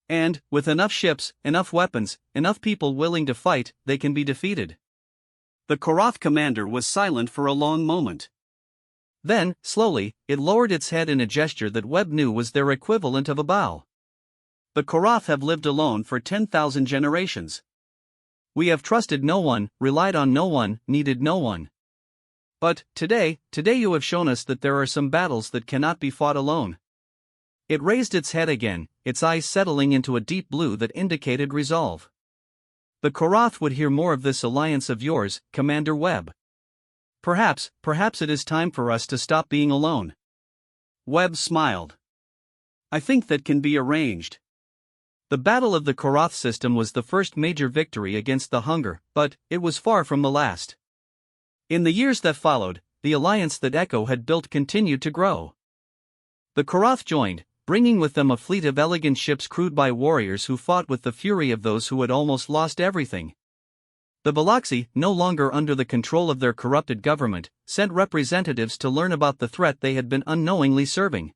And, with enough ships, enough weapons, enough people willing to fight, they can be defeated." The Korath commander was silent for a long moment. Then, slowly, it lowered its head in a gesture that Webb knew was their equivalent of a bow. "The Korath have lived alone for 10,000 generations. We have trusted no one, relied on no one, needed no one. But, today you have shown us that there are some battles that cannot be fought alone." It raised its head again, its eyes settling into a deep blue that indicated resolve. "The Korath would hear more of this alliance of yours, Commander Webb. Perhaps it is time for us to stop being alone." Webb smiled. "I think that can be arranged." The Battle of the Korath system was the first major victory against the hunger, but it was far from the last. In the years that followed, the alliance that Echo had built continued to grow. The Korath joined, bringing with them a fleet of elegant ships crewed by warriors who fought with the fury of those who had almost lost everything. The Biloxi, no longer under the control of their corrupted government, sent representatives to learn about the threat they had been unknowingly serving.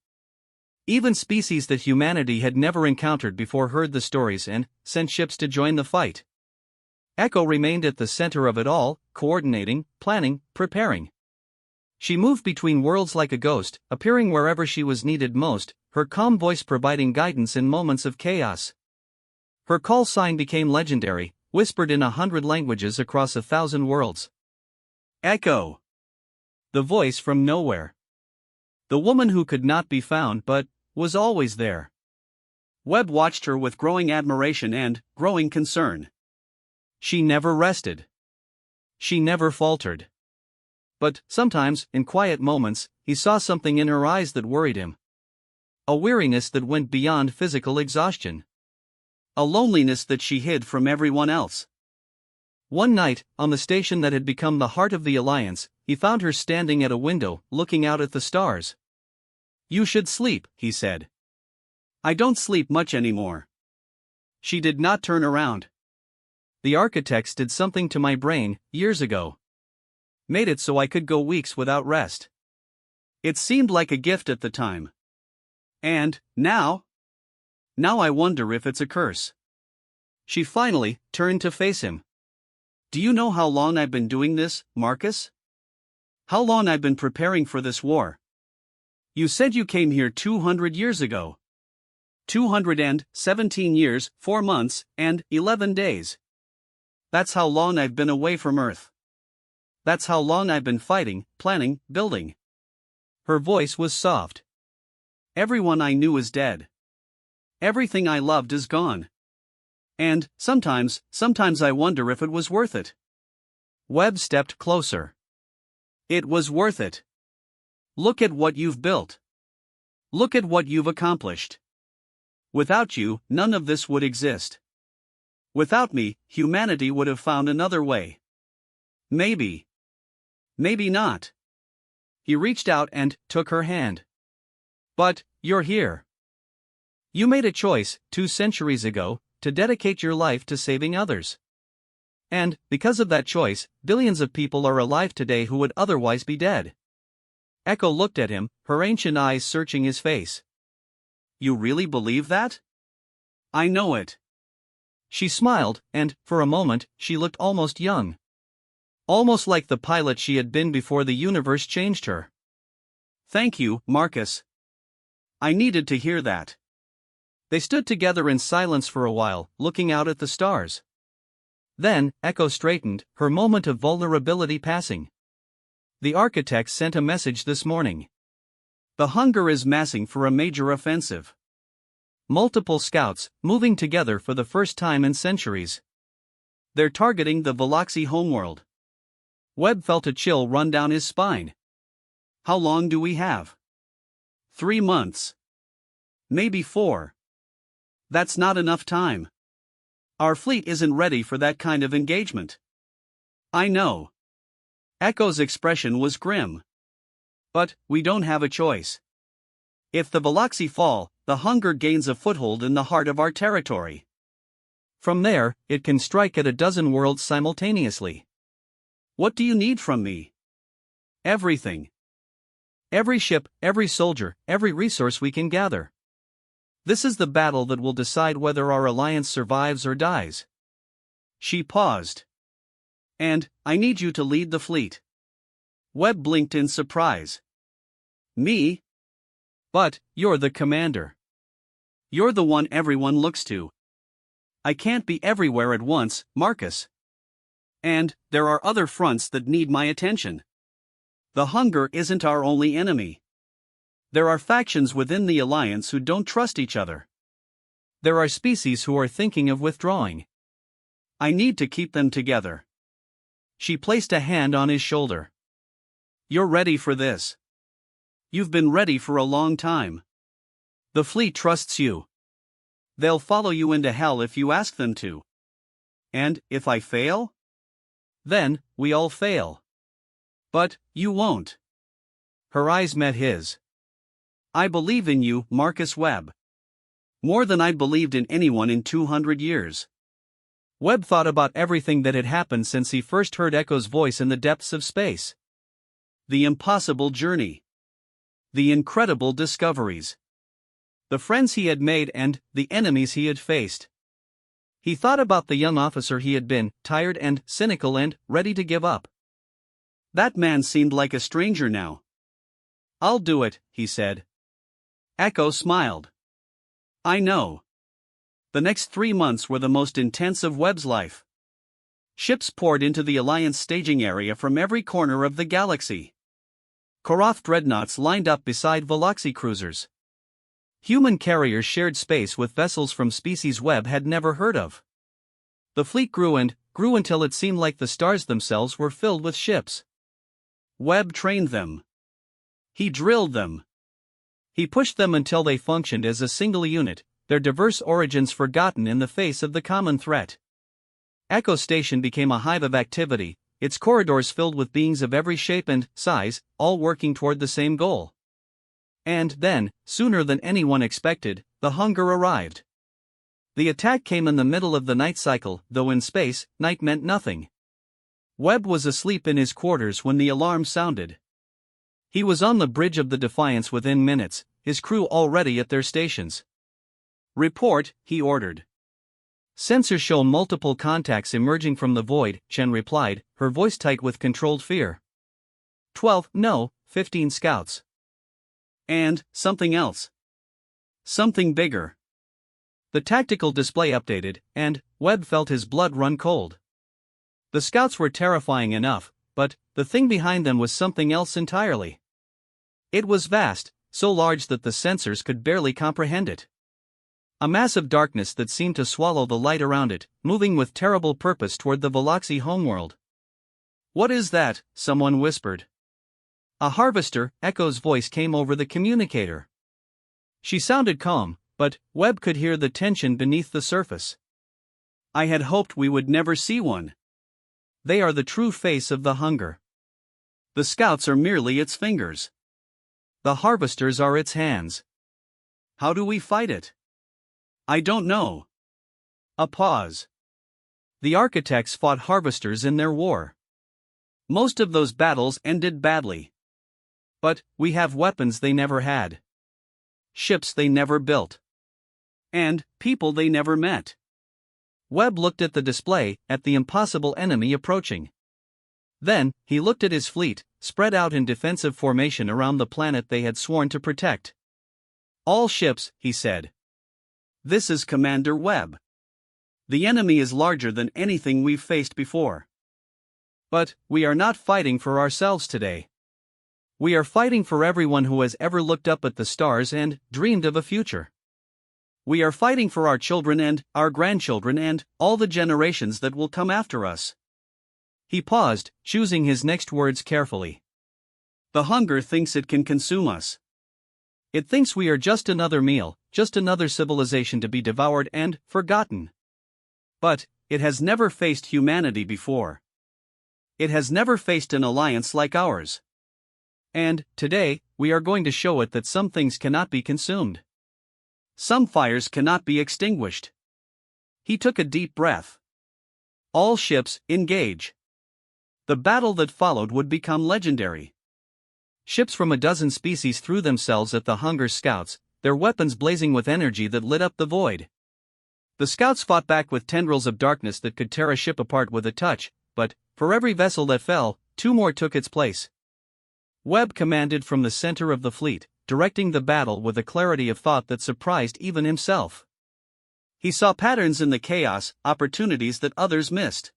Even species that humanity had never encountered before heard the stories and sent ships to join the fight. Echo remained at the center of it all, coordinating, planning, preparing. She moved between worlds like a ghost, appearing wherever she was needed most, her calm voice providing guidance in moments of chaos. Her call sign became legendary, whispered in 100 languages across 1,000 worlds. Echo. The voice from nowhere. The woman who could not be found but was always there. Webb watched her with growing admiration and growing concern. She never rested. She never faltered. But, sometimes, in quiet moments, he saw something in her eyes that worried him. A weariness that went beyond physical exhaustion. A loneliness that she hid from everyone else. One night, on the station that had become the heart of the Alliance, he found her standing at a window, looking out at the stars. "You should sleep," he said. "I don't sleep much anymore." She did not turn around. "The architects did something to my brain, years ago. Made it so I could go weeks without rest. It seemed like a gift at the time. And, now? Now I wonder if it's a curse." She finally turned to face him. "Do you know how long I've been doing this, Marcus? How long I've been preparing for this war? You said you came here 200 years ago. 217 years, 4 months, and 11 days. That's how long I've been away from Earth. That's how long I've been fighting, planning, building." Her voice was soft. "Everyone I knew is dead. Everything I loved is gone. And, sometimes I wonder if it was worth it." Webb stepped closer. "It was worth it. Look at what you've built. Look at what you've accomplished. Without you, none of this would exist. Without me, humanity would have found another way. Maybe. Maybe not." He reached out and took her hand. "But, you're here. You made a choice, 2 centuries ago, to dedicate your life to saving others. And, because of that choice, billions of people are alive today who would otherwise be dead." Echo looked at him, her ancient eyes searching his face. "You really believe that?" "I know it." She smiled, and, for a moment, she looked almost young. Almost like the pilot she had been before the universe changed her. "Thank you, Marcus. I needed to hear that." They stood together in silence for a while, looking out at the stars. Then, Echo straightened, her moment of vulnerability passing. "The architects sent a message this morning. The hunger is massing for a major offensive. Multiple scouts, moving together for the first time in centuries. They're targeting the Biloxi homeworld." Webb felt a chill run down his spine. "How long do we have?" 3 months. Maybe 4. That's not enough time. Our fleet isn't ready for that kind of engagement." I know. Echo's expression was grim. But we don't have a choice. If the Veloxi fall, the hunger gains a foothold in the heart of our territory. From there, it can strike at a dozen worlds simultaneously. What do you need from me? Everything. Every ship, every soldier, every resource we can gather. This is the battle that will decide whether our alliance survives or dies. She paused. And, I need you to lead the fleet. Webb blinked in surprise. Me? But, you're the commander. You're the one everyone looks to. I can't be everywhere at once, Marcus. And, there are other fronts that need my attention. The hunger isn't our only enemy. There are factions within the Alliance who don't trust each other. There are species who are thinking of withdrawing. I need to keep them together. She placed a hand on his shoulder. You're ready for this. You've been ready for a long time. The fleet trusts you. They'll follow you into hell if you ask them to. And, if I fail? Then, we all fail. But, you won't. Her eyes met his. I believe in you, Marcus Webb. More than I believed in anyone in 200 years. Webb thought about everything that had happened since he first heard Echo's voice in the depths of space. The impossible journey. The incredible discoveries. The friends he had made and the enemies he had faced. He thought about the young officer he had been, tired and cynical and ready to give up. That man seemed like a stranger now. I'll do it, he said. Echo smiled. I know. The next 3 months were the most intense of Webb's life. Ships poured into the Alliance staging area from every corner of the galaxy. Koroth dreadnoughts lined up beside Veloxi cruisers. Human carriers shared space with vessels from species Webb had never heard of. The fleet grew and grew until it seemed like the stars themselves were filled with ships. Webb trained them. He drilled them. He pushed them until they functioned as a single unit, their diverse origins forgotten in the face of the common threat. Echo Station became a hive of activity, its corridors filled with beings of every shape and size, all working toward the same goal. And then, sooner than anyone expected, the hunger arrived. The attack came in the middle of the night cycle, though in space, night meant nothing. Webb was asleep in his quarters when the alarm sounded. He was on the bridge of the Defiance within minutes, his crew already at their stations. Report, he ordered. Sensors show multiple contacts emerging from the void, Chen replied, her voice tight with controlled fear. 12, no, 15 scouts. And, something else. Something bigger. The tactical display updated, and Webb felt his blood run cold. The scouts were terrifying enough, but the thing behind them was something else entirely. It was vast, so large that the sensors could barely comprehend it. A mass of darkness that seemed to swallow the light around it, moving with terrible purpose toward the Veloxi homeworld. What is that? Someone whispered. A harvester, Echo's voice came over the communicator. She sounded calm, but Webb could hear the tension beneath the surface. I had hoped we would never see one. They are the true face of the hunger. The scouts are merely its fingers. The harvesters are its hands. How do we fight it? I don't know. A pause. The architects fought harvesters in their war. Most of those battles ended badly. But we have weapons they never had. Ships they never built. And people they never met. Webb looked at the display, at the impossible enemy approaching. Then, he looked at his fleet, spread out in defensive formation around the planet they had sworn to protect. All ships, he said. This is Commander Webb. The enemy is larger than anything we've faced before. But we are not fighting for ourselves today. We are fighting for everyone who has ever looked up at the stars and dreamed of a future. We are fighting for our children and our grandchildren and all the generations that will come after us. He paused, choosing his next words carefully. The hunger thinks it can consume us. It thinks we are just another meal, just another civilization to be devoured and forgotten. But it has never faced humanity before. It has never faced an alliance like ours. And, today, we are going to show it that some things cannot be consumed. Some fires cannot be extinguished. He took a deep breath. All ships, engage. The battle that followed would become legendary. Ships from a dozen species threw themselves at the Hunger Scouts, their weapons blazing with energy that lit up the void. The scouts fought back with tendrils of darkness that could tear a ship apart with a touch, but, for every vessel that fell, 2 more took its place. Webb commanded from the center of the fleet, directing the battle with a clarity of thought that surprised even himself. He saw patterns in the chaos, opportunities that others missed.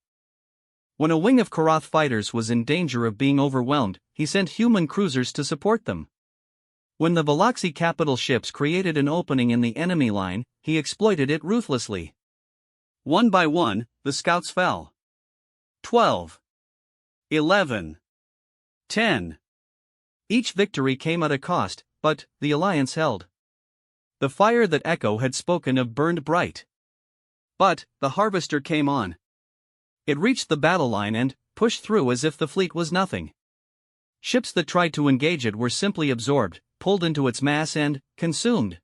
When a wing of Karath fighters was in danger of being overwhelmed, he sent human cruisers to support them. When the Veloxi capital ships created an opening in the enemy line, he exploited it ruthlessly. One by one, the scouts fell. 12. 11. 10. Each victory came at a cost, but the alliance held. The fire that Echo had spoken of burned bright. But the Harvester came on. It reached the battle line and pushed through as if the fleet was nothing. Ships that tried to engage it were simply absorbed, pulled into its mass and consumed.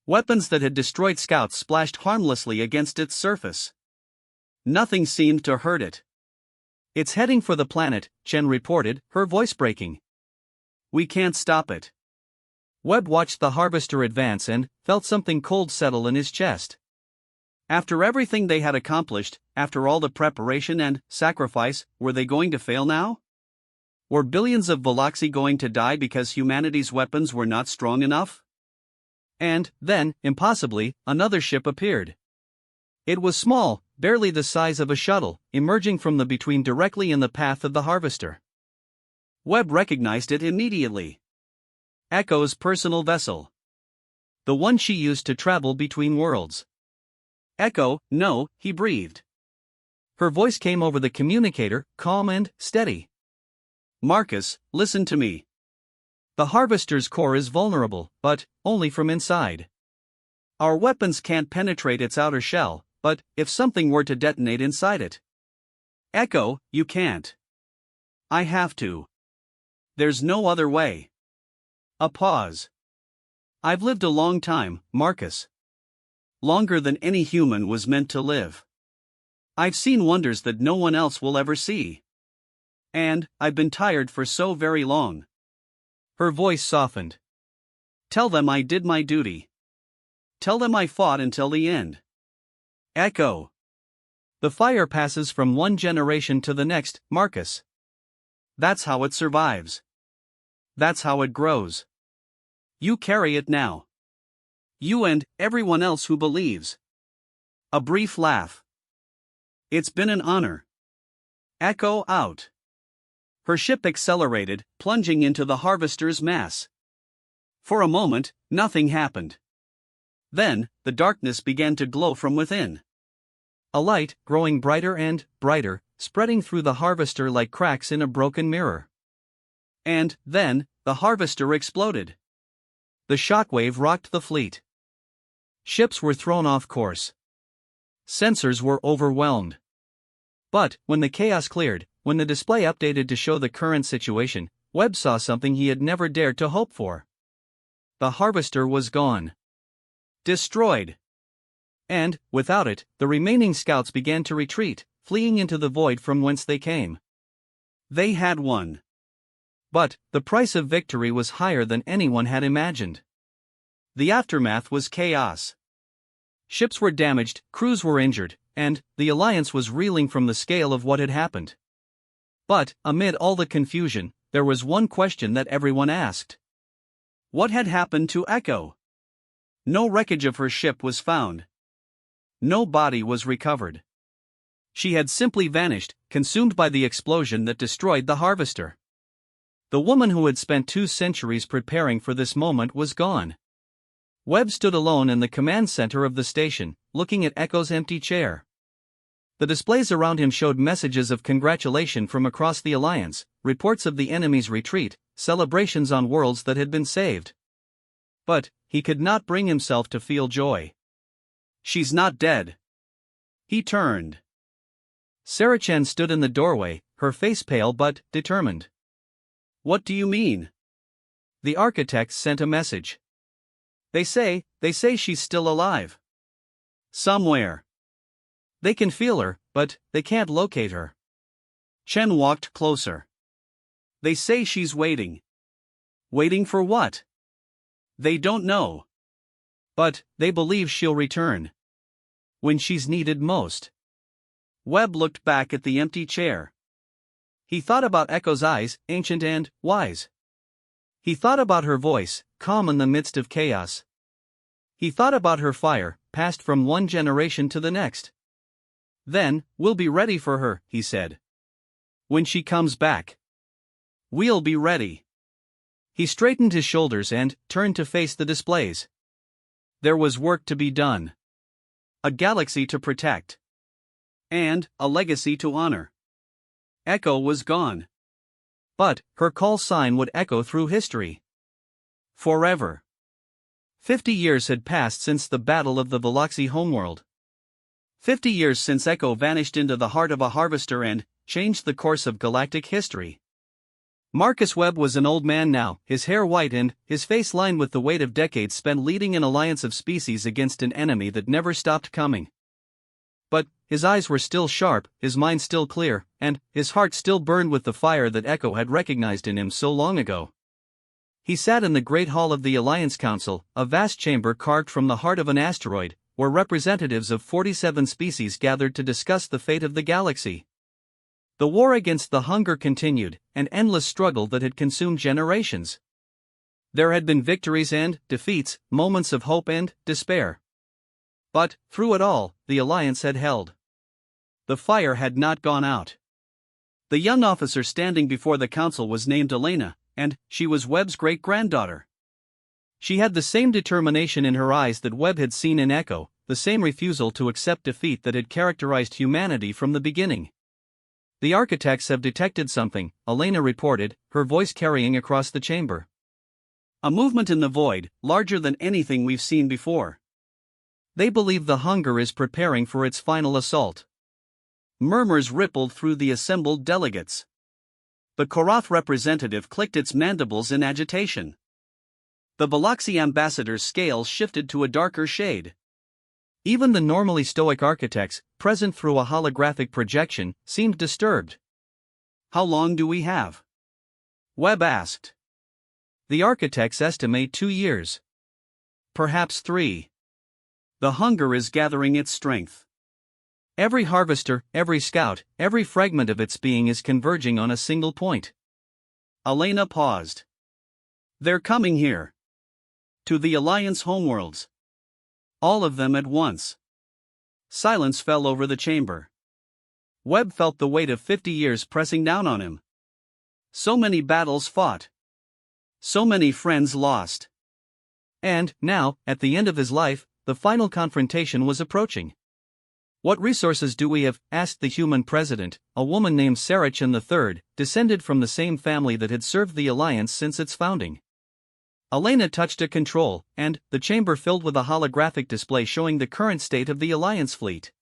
Weapons that had destroyed scouts splashed harmlessly against its surface. Nothing seemed to hurt it. "It's heading for the planet," Chen reported, her voice breaking. "We can't stop it." Webb watched the Harvester advance and felt something cold settle in his chest. After everything they had accomplished, after all the preparation and sacrifice, were they going to fail now? Were billions of Veloxi going to die because humanity's weapons were not strong enough? And then, impossibly, another ship appeared. It was small, barely the size of a shuttle, emerging from the between directly in the path of the Harvester. Webb recognized it immediately. Echo's personal vessel. The one she used to travel between worlds. "Echo, no," he breathed. Her voice came over the communicator, calm and steady. "Marcus, listen to me. The Harvester's core is vulnerable, but only from inside. Our weapons can't penetrate its outer shell, but if something were to detonate inside it. Echo, you can't. I have to. There's no other way." A pause. "I've lived a long time, Marcus. Longer than any human was meant to live. I've seen wonders that no one else will ever see. And I've been tired for so very long." Her voice softened. "Tell them I did my duty. Tell them I fought until the end. Echo. The fire passes from one generation to the next, Marcus. That's how it survives. That's how it grows. You carry it now. You and everyone else who believes." A brief laugh. "It's been an honor." Echo out. Her ship accelerated, plunging into the Harvester's mass. For a moment, nothing happened. Then, the darkness began to glow from within. A light, growing brighter and brighter, spreading through the Harvester like cracks in a broken mirror. And then, the Harvester exploded. The shockwave rocked the fleet. Ships were thrown off course. Sensors were overwhelmed. But, when the chaos cleared, when the display updated to show the current situation, Webb saw something he had never dared to hope for. The Harvester was gone. Destroyed. And, without it, the remaining scouts began to retreat, fleeing into the void from whence they came. They had won. But, the price of victory was higher than anyone had imagined. The aftermath was chaos. Ships were damaged, crews were injured, and the Alliance was reeling from the scale of what had happened. But, amid all the confusion, there was one question that everyone asked. What had happened to Echo? No wreckage of her ship was found. No body was recovered. She had simply vanished, consumed by the explosion that destroyed the Harvester. The woman who had spent 2 centuries preparing for this moment was gone. Webb stood alone in the command center of the station, looking at Echo's empty chair. The displays around him showed messages of congratulation from across the Alliance, reports of the enemy's retreat, celebrations on worlds that had been saved. But, he could not bring himself to feel joy. "She's not dead." He turned. Sarah Chen stood in the doorway, her face pale but determined. What do you mean? The architects sent a message. They say she's still alive. Somewhere. They can feel her, but they can't locate her. Chen walked closer. They say she's waiting. Waiting for what? They don't know. But they believe she'll return. When she's needed most. Webb looked back at the empty chair. He thought about Echo's eyes, ancient and wise. He thought about her voice, calm in the midst of chaos. He thought about her fire, passed from one generation to the next. Then, we'll be ready for her, he said. When she comes back. We'll be ready. He straightened his shoulders and turned to face the displays. There was work to be done. A galaxy to protect. And a legacy to honor. Echo was gone. But her call sign would echo through history. Forever. 50 years had passed since the Battle of the Biloxi homeworld. 50 years since Echo vanished into the heart of a harvester and changed the course of galactic history. Marcus Webb was an old man now, his hair white and his face lined with the weight of decades spent leading an alliance of species against an enemy that never stopped coming. But his eyes were still sharp, his mind still clear, and his heart still burned with the fire that Echo had recognized in him so long ago. He sat in the Great Hall of the Alliance Council, a vast chamber carved from the heart of an asteroid, where representatives of 47 species gathered to discuss the fate of the galaxy. The war against the hunger continued, an endless struggle that had consumed generations. There had been victories and defeats, moments of hope and despair. But, through it all, the Alliance had held. The fire had not gone out. The young officer standing before the council was named Elena, and she was Webb's great-granddaughter. She had the same determination in her eyes that Webb had seen in Echo, the same refusal to accept defeat that had characterized humanity from the beginning. The architects have detected something, Elena reported, her voice carrying across the chamber. A movement in the void, larger than anything we've seen before. They believe the hunger is preparing for its final assault. Murmurs rippled through the assembled delegates. The Korath representative clicked its mandibles in agitation. The Biloxi ambassador's scales shifted to a darker shade. Even the normally stoic architects, present through a holographic projection, seemed disturbed. How long do we have? Webb asked. The architects estimate 2 years. Perhaps 3. The hunger is gathering its strength. Every harvester, every scout, every fragment of its being is converging on a single point. Elena paused. They're coming here. To the Alliance homeworlds. All of them at once. Silence fell over the chamber. Webb felt the weight of 50 years pressing down on him. So many battles fought. So many friends lost. And, now, at the end of his life, the final confrontation was approaching. What resources do we have? Asked the human president, a woman named Sarachan III, descended from the same family that had served the Alliance since its founding. Elena touched a control, and the chamber filled with a holographic display showing the current state of the Alliance fleet.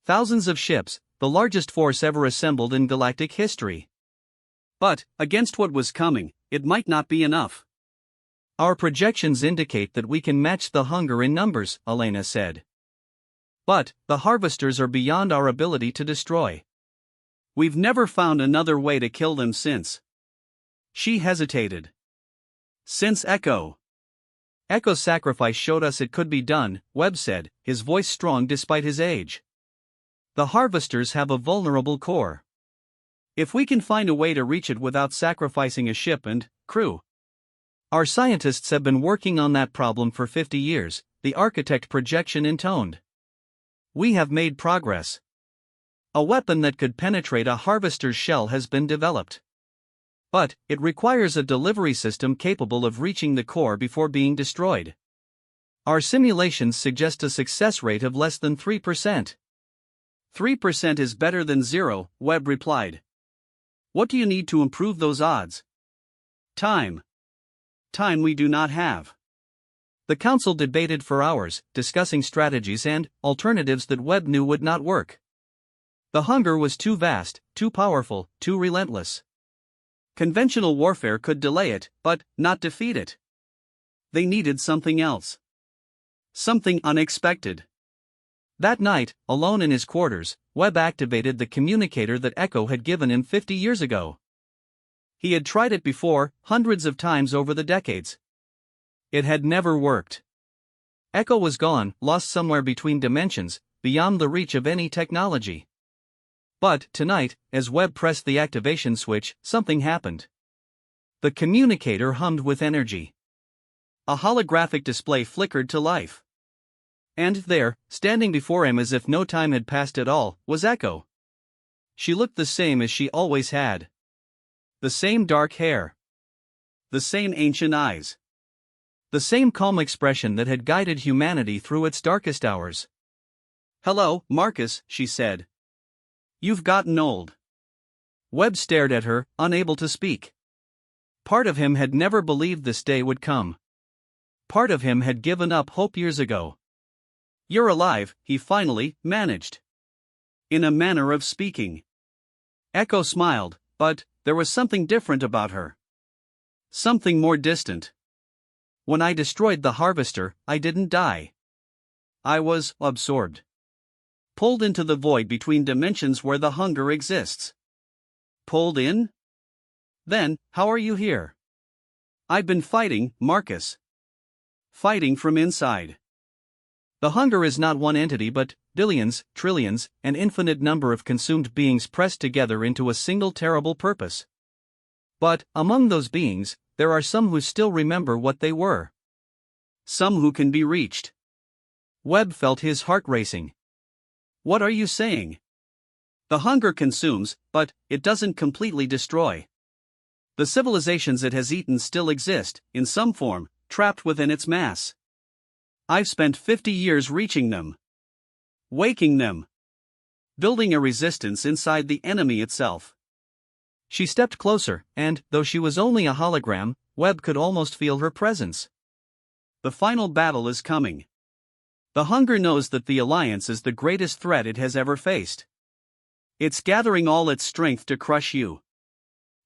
Thousands of ships, the largest force ever assembled in galactic history. But, against what was coming, it might not be enough. Our projections indicate that we can match the hunger in numbers, Elena said. But, the harvesters are beyond our ability to destroy. We've never found another way to kill them since. She hesitated. Since Echo. Echo's sacrifice showed us it could be done, Webb said, his voice strong despite his age. The harvesters have a vulnerable core. If we can find a way to reach it without sacrificing a ship and crew. Our scientists have been working on that problem for 50 years, the architect projection intoned. We have made progress. A weapon that could penetrate a harvester's shell has been developed. But, it requires a delivery system capable of reaching the core before being destroyed. Our simulations suggest a success rate of less than 3%. 3% is better than 0, Webb replied. What do you need to improve those odds? Time. Time we do not have. The council debated for hours, discussing strategies and alternatives that Webb knew would not work. The hunger was too vast, too powerful, too relentless. Conventional warfare could delay it, but not defeat it. They needed something else. Something unexpected. That night, alone in his quarters, Webb activated the communicator that Echo had given him 50 years ago. He had tried it before, hundreds of times over the decades. It had never worked. Echo was gone, lost somewhere between dimensions, beyond the reach of any technology. But, tonight, as Webb pressed the activation switch, something happened. The communicator hummed with energy. A holographic display flickered to life. And there, standing before him as if no time had passed at all, was Echo. She looked the same as she always had. The same dark hair. The same ancient eyes. The same calm expression that had guided humanity through its darkest hours. "Hello, Marcus," she said. "You've gotten old." Webb stared at her, unable to speak. Part of him had never believed this day would come. Part of him had given up hope years ago. "You're alive," he finally managed. In a manner of speaking. Echo smiled, but there was something different about her. Something more distant. "When I destroyed the harvester, I didn't die. I was absorbed. Pulled into the void between dimensions where the hunger exists." "Pulled in? Then, how are you here?" "I've been fighting, Marcus. Fighting from inside. The hunger is not one entity but billions, trillions, an infinite number of consumed beings pressed together into a single terrible purpose. But, among those beings, there are some who still remember what they were. Some who can be reached." Webb felt his heart racing. "What are you saying?" "The hunger consumes, but it doesn't completely destroy. The civilizations it has eaten still exist, in some form, trapped within its mass. I've spent 50 years reaching them. Waking them. Building a resistance inside the enemy itself." She stepped closer, and, though she was only a hologram, Webb could almost feel her presence. "The final battle is coming. The hunger knows that the Alliance is the greatest threat it has ever faced. It's gathering all its strength to crush you.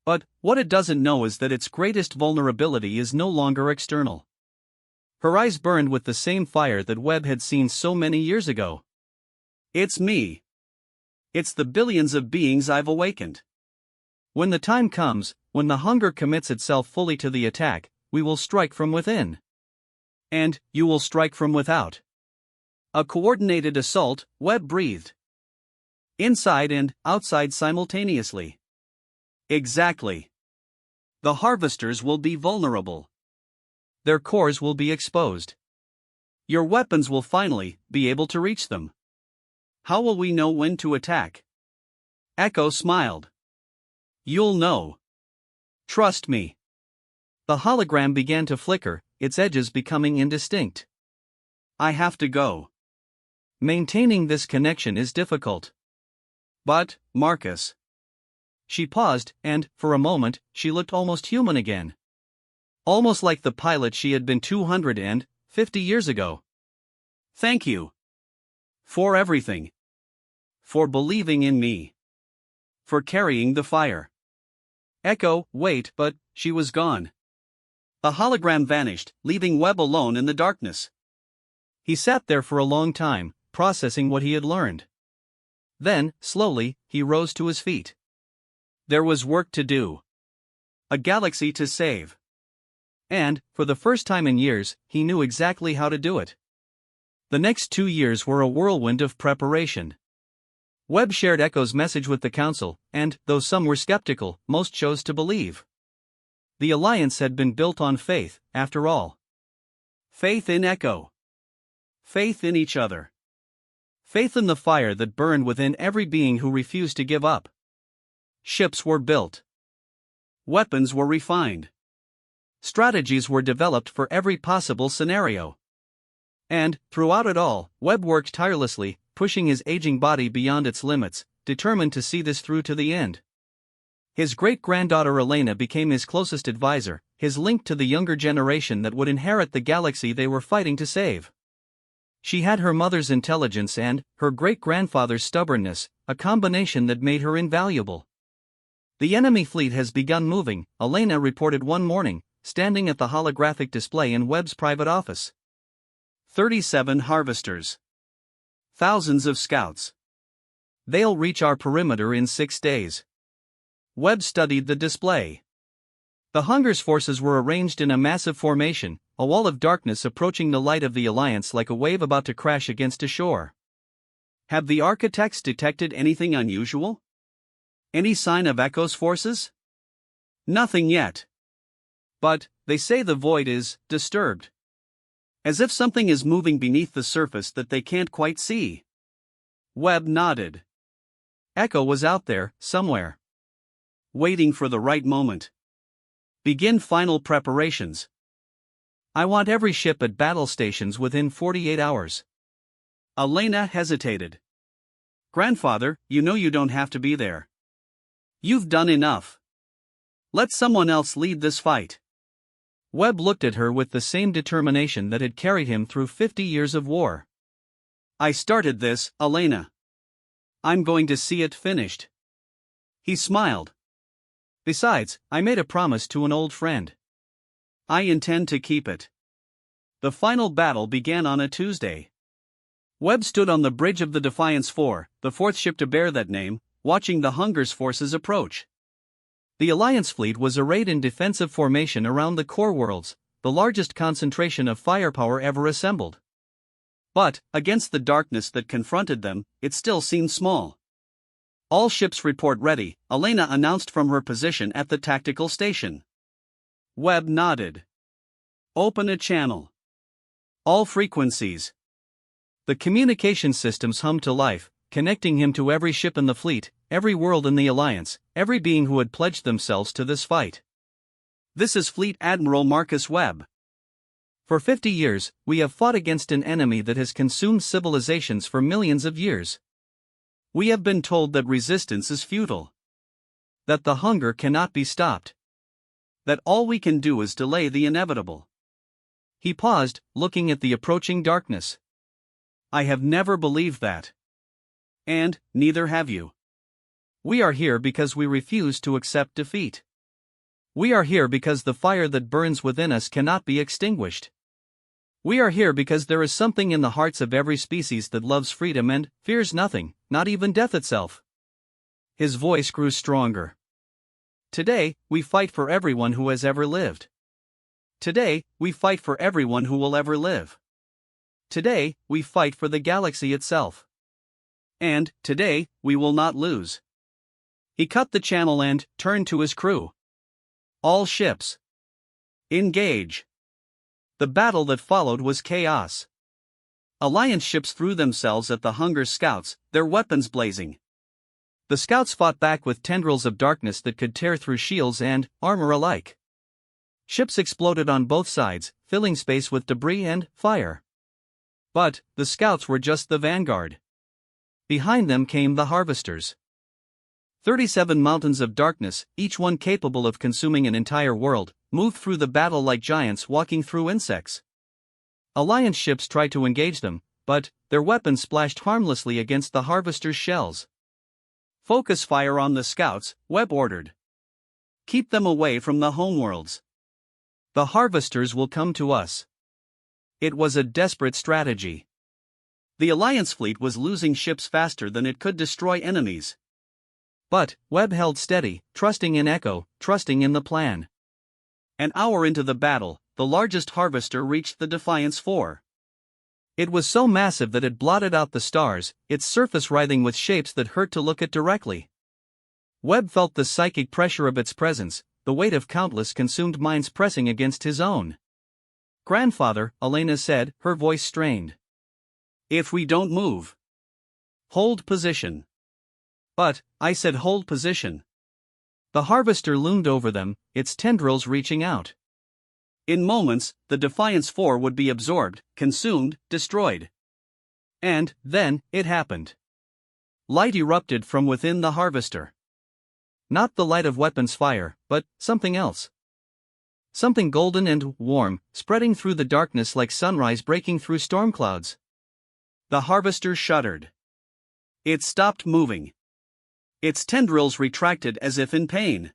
But what it doesn't know is that its greatest vulnerability is no longer external." Her eyes burned with the same fire that Webb had seen so many years ago. "It's me. It's the billions of beings I've awakened. When the time comes, when the hunger commits itself fully to the attack, we will strike from within. And you will strike from without." A coordinated assault, Webb breathed. "Inside and outside simultaneously." "Exactly. The harvesters will be vulnerable. Their cores will be exposed. Your weapons will finally be able to reach them. How will we know when to attack?" Echo smiled. "You'll know. Trust me." The hologram began to flicker, its edges becoming indistinct. "I have to go. Maintaining this connection is difficult." "But, Marcus." She paused, and, for a moment, she looked almost human again. Almost like the pilot she had been 250 years ago. "Thank you. For everything. For believing in me. For carrying the fire." Echo, wait, but she was gone. The hologram vanished, leaving Webb alone in the darkness. He sat there for a long time, processing what he had learned. Then, slowly, he rose to his feet. There was work to do. A galaxy to save. And, for the first time in years, he knew exactly how to do it. The next 2 years were a whirlwind of preparation. Webb shared Echo's message with the Council, and, though some were skeptical, most chose to believe. The Alliance had been built on faith, after all. Faith in Echo. Faith in each other. Faith in the fire that burned within every being who refused to give up. Ships were built. Weapons were refined. Strategies were developed for every possible scenario. And, throughout it all, Webb worked tirelessly, pushing his aging body beyond its limits, determined to see this through to the end. His great-granddaughter Elena became his closest advisor, his link to the younger generation that would inherit the galaxy they were fighting to save. She had her mother's intelligence and her great-grandfather's stubbornness, a combination that made her invaluable. The enemy fleet has begun moving, Elena reported one morning, standing at the holographic display in Webb's private office. 37 harvesters. Thousands of scouts. They'll reach our perimeter in 6 days. Webb studied the display. The Hunger's forces were arranged in a massive formation, a wall of darkness approaching the light of the Alliance like a wave about to crash against a shore. Have the architects detected anything unusual? Any sign of Echo's forces? Nothing yet. But they say the void is disturbed. As if something is moving beneath the surface that they can't quite see. Webb nodded. Echo was out there, somewhere. Waiting for the right moment. Begin final preparations. I want every ship at battle stations within 48 hours. Elena hesitated. Grandfather, you know you don't have to be there. You've done enough. Let someone else lead this fight. Webb looked at her with the same determination that had carried him through 50 years of war. I started this, Elena. I'm going to see it finished. He smiled. Besides, I made a promise to an old friend. I intend to keep it. The final battle began on a Tuesday. Webb stood on the bridge of the Defiance 4, the fourth ship to bear that name, watching the Hunger's forces approach. The Alliance fleet was arrayed in defensive formation around the core worlds, the largest concentration of firepower ever assembled. But, against the darkness that confronted them, it still seemed small. All ships report ready, Elena announced from her position at the tactical station. Webb nodded. Open a channel. All frequencies. The communication systems hummed to life, connecting him to every ship in the fleet, every world in the Alliance, every being who had pledged themselves to this fight. This is Fleet Admiral Marcus Webb. For 50 years, we have fought against an enemy that has consumed civilizations for millions of years. We have been told that resistance is futile. That the hunger cannot be stopped. That all we can do is delay the inevitable. He paused, looking at the approaching darkness. I have never believed that. And neither have you. We are here because we refuse to accept defeat. We are here because the fire that burns within us cannot be extinguished. We are here because there is something in the hearts of every species that loves freedom and fears nothing, not even death itself. His voice grew stronger. Today, we fight for everyone who has ever lived. Today, we fight for everyone who will ever live. Today, we fight for the galaxy itself. And, today, we will not lose. He cut the channel and turned to his crew. All ships. Engage. The battle that followed was chaos. Alliance ships threw themselves at the Hunger scouts, their weapons blazing. The scouts fought back with tendrils of darkness that could tear through shields and armor alike. Ships exploded on both sides, filling space with debris and fire. But the scouts were just the vanguard. Behind them came the harvesters. 37 mountains of darkness, each one capable of consuming an entire world, moved through the battle like giants walking through insects. Alliance ships tried to engage them, but their weapons splashed harmlessly against the harvesters' shells. Focus fire on the scouts, Webb ordered. Keep them away from the homeworlds. The harvesters will come to us. It was a desperate strategy. The Alliance fleet was losing ships faster than it could destroy enemies. But Webb held steady, trusting in Echo, trusting in the plan. An hour into the battle, the largest harvester reached the Defiance 4. It was so massive that it blotted out the stars, its surface writhing with shapes that hurt to look at directly. Webb felt the psychic pressure of its presence, the weight of countless consumed minds pressing against his own. Grandfather, Elena said, her voice strained. If we don't move. Hold position. But, I said hold position. The harvester loomed over them, its tendrils reaching out. In moments, the Defiance 4 would be absorbed, consumed, destroyed. And then, it happened. Light erupted from within the harvester. Not the light of weapons fire, but something else. Something golden and warm, spreading through the darkness like sunrise breaking through storm clouds. The harvester shuddered. It stopped moving. Its tendrils retracted as if in pain.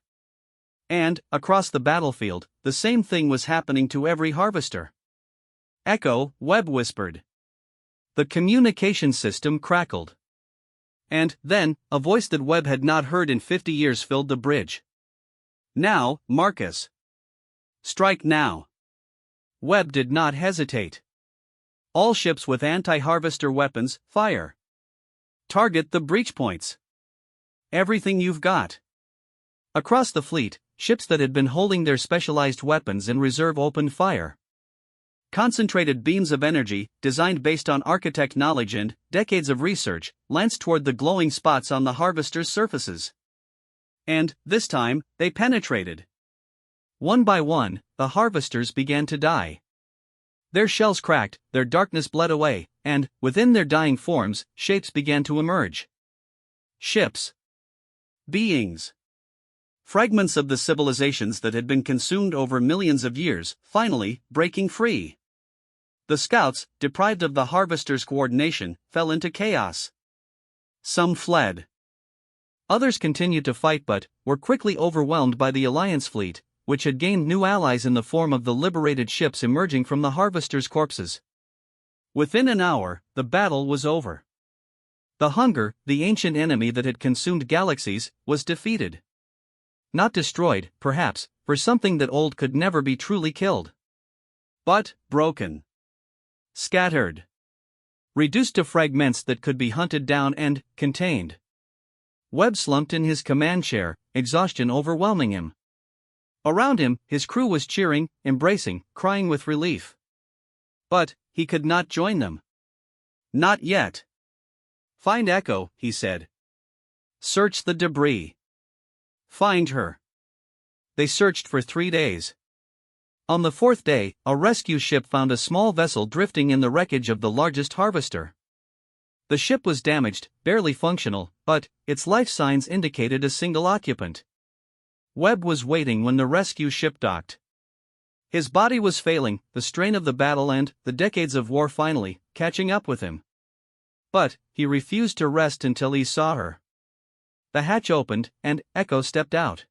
And, across the battlefield, the same thing was happening to every harvester. Echo, Webb whispered. The communication system crackled. And, then, a voice that Webb had not heard in 50 years filled the bridge. Now, Marcus. Strike now. Webb did not hesitate. All ships with anti-harvester weapons, fire. Target the breach points. Everything you've got. Across the fleet, ships that had been holding their specialized weapons in reserve opened fire. Concentrated beams of energy, designed based on architect knowledge and decades of research, lanced toward the glowing spots on the harvester's surfaces. And, this time, they penetrated. One by one, the harvesters began to die. Their shells cracked, their darkness bled away, and, within their dying forms, shapes began to emerge. Ships. Beings. Fragments of the civilizations that had been consumed over millions of years, finally, breaking free. The scouts, deprived of the harvester's coordination, fell into chaos. Some fled. Others continued to fight but were quickly overwhelmed by the Alliance fleet, which had gained new allies in the form of the liberated ships emerging from the harvesters' corpses. Within an hour, the battle was over. The hunger, the ancient enemy that had consumed galaxies, was defeated. Not destroyed, perhaps, for something that old could never be truly killed. But, broken. Scattered. Reduced to fragments that could be hunted down and contained. Webb slumped in his command chair, exhaustion overwhelming him. Around him, his crew was cheering, embracing, crying with relief. But, he could not join them. Not yet. Find Echo, he said. Search the debris. Find her. They searched for 3 days. On the 4th day, a rescue ship found a small vessel drifting in the wreckage of the largest harvester. The ship was damaged, barely functional, but its life signs indicated a single occupant. Webb was waiting when the rescue ship docked. His body was failing, the strain of the battle and the decades of war finally catching up with him. But he refused to rest until he saw her. The hatch opened, and Echo stepped out.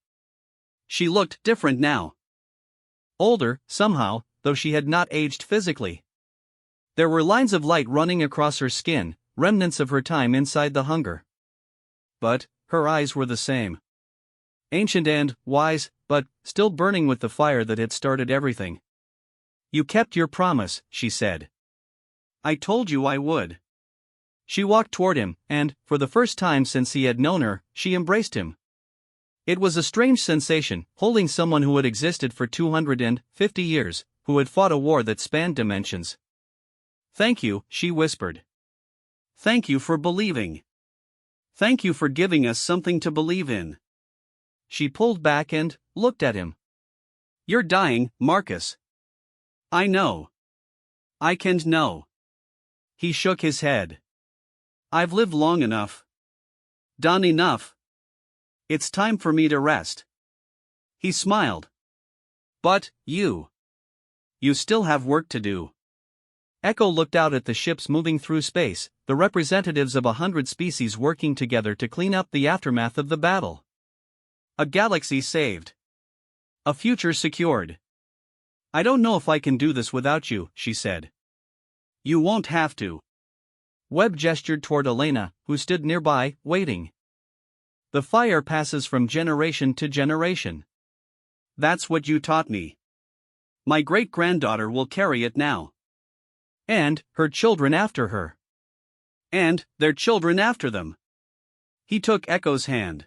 She looked different now. Older, somehow, though she had not aged physically. There were lines of light running across her skin, remnants of her time inside the hunger. But her eyes were the same. Ancient and wise, but still burning with the fire that had started everything. You kept your promise, she said. I told you I would. She walked toward him, and, for the first time since he had known her, she embraced him. It was a strange sensation, holding someone who had existed for 250 years, who had fought a war that spanned dimensions. Thank you, she whispered. Thank you for believing. Thank you for giving us something to believe in. She pulled back and looked at him. You're dying, Marcus. I know. I can't know. He shook his head. I've lived long enough. Done enough. It's time for me to rest. He smiled. But, you still have work to do. Echo looked out at the ships moving through space, the representatives of 100 species working together to clean up the aftermath of the battle. A galaxy saved. A future secured. I don't know if I can do this without you, she said. You won't have to. Webb gestured toward Elena, who stood nearby, waiting. The fire passes from generation to generation. That's what you taught me. My great-granddaughter will carry it now. And her children after her. And their children after them. He took Echo's hand.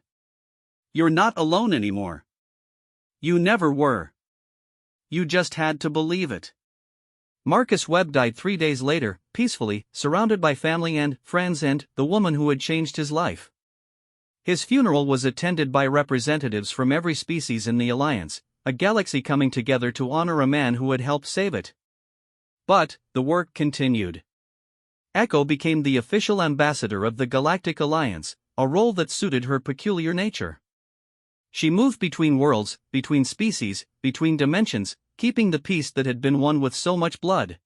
You're not alone anymore. You never were. You just had to believe it. Marcus Webb died 3 days later, peacefully, surrounded by family and friends and the woman who had changed his life. His funeral was attended by representatives from every species in the Alliance, a galaxy coming together to honor a man who had helped save it. But the work continued. Echo became the official ambassador of the Galactic Alliance, a role that suited her peculiar nature. She moved between worlds, between species, between dimensions, keeping the peace that had been won with so much blood.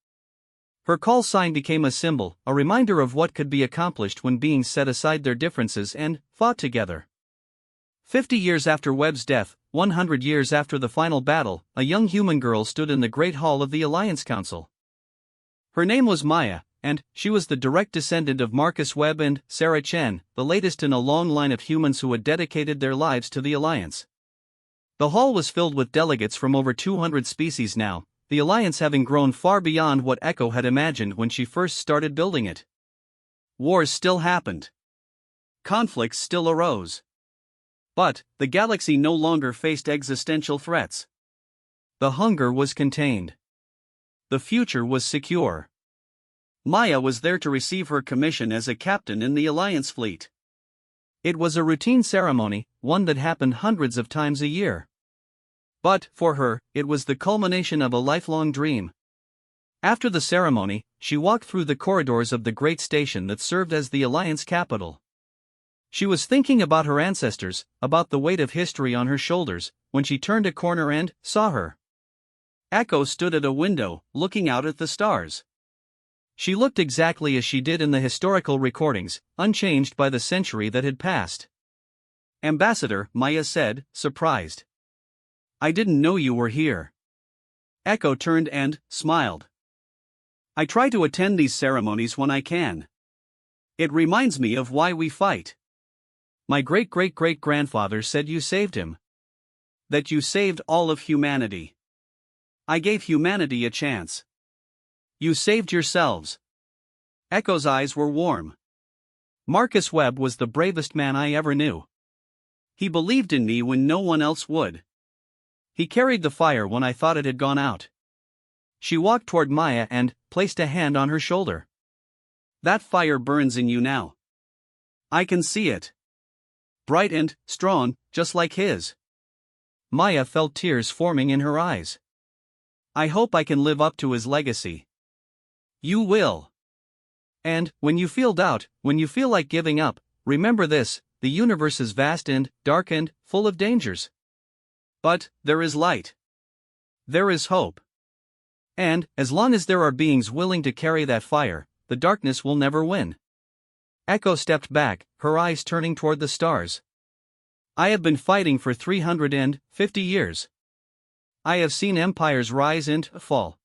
Her call sign became a symbol, a reminder of what could be accomplished when beings set aside their differences and fought together. 50 years after Webb's death, 100 years after the final battle, a young human girl stood in the Great Hall of the Alliance Council. Her name was Maya, and she was the direct descendant of Marcus Webb and Sarah Chen, the latest in a long line of humans who had dedicated their lives to the Alliance. The hall was filled with delegates from over 200 species now, the Alliance having grown far beyond what Echo had imagined when she first started building it. Wars still happened. Conflicts still arose. But the galaxy no longer faced existential threats. The hunger was contained. The future was secure. Maya was there to receive her commission as a captain in the Alliance fleet. It was a routine ceremony, one that happened hundreds of times a year. But, for her, it was the culmination of a lifelong dream. After the ceremony, she walked through the corridors of the great station that served as the Alliance capital. She was thinking about her ancestors, about the weight of history on her shoulders, when she turned a corner and saw her. Echo stood at a window, looking out at the stars. She looked exactly as she did in the historical recordings, unchanged by the century that had passed. "Ambassador," Maya said, surprised. "I didn't know you were here." Echo turned and smiled. "I try to attend these ceremonies when I can. It reminds me of why we fight. My great-great-great-grandfather said you saved him. That you saved all of humanity. I gave humanity a chance. You saved yourselves." Echo's eyes were warm. "Marcus Webb was the bravest man I ever knew. He believed in me when no one else would. He carried the fire when I thought it had gone out." She walked toward Maya and placed a hand on her shoulder. "That fire burns in you now. I can see it. Bright and strong, just like his." Maya felt tears forming in her eyes. "I hope I can live up to his legacy." "You will. And, when you feel doubt, when you feel like giving up, remember this: the universe is vast and dark and full of dangers. But there is light. There is hope. And, as long as there are beings willing to carry that fire, the darkness will never win." Echo stepped back, her eyes turning toward the stars. "I have been fighting for 350 years. I have seen empires rise and fall.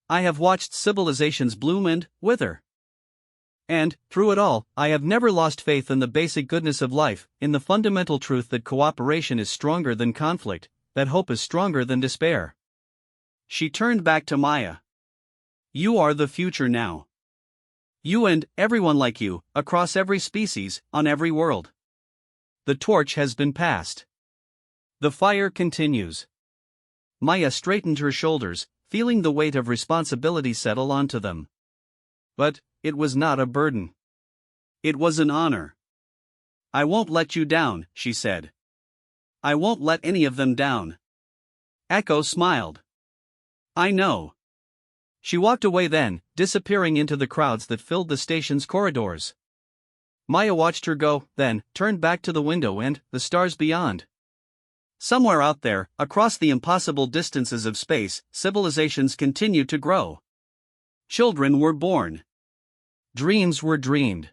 I have watched civilizations bloom and wither. And, through it all, I have never lost faith in the basic goodness of life, in the fundamental truth that cooperation is stronger than conflict, that hope is stronger than despair." She turned back to Maya. "You are the future now. You and everyone like you, across every species, on every world. The torch has been passed. The fire continues." Maya straightened her shoulders, feeling the weight of responsibility settle onto them. But it was not a burden. It was an honor. "I won't let you down," she said. "I won't let any of them down." Echo smiled. "I know." She walked away then, disappearing into the crowds that filled the station's corridors. Maya watched her go, then turned back to the window and the stars beyond. Somewhere out there, across the impossible distances of space, civilizations continued to grow. Children were born. Dreams were dreamed.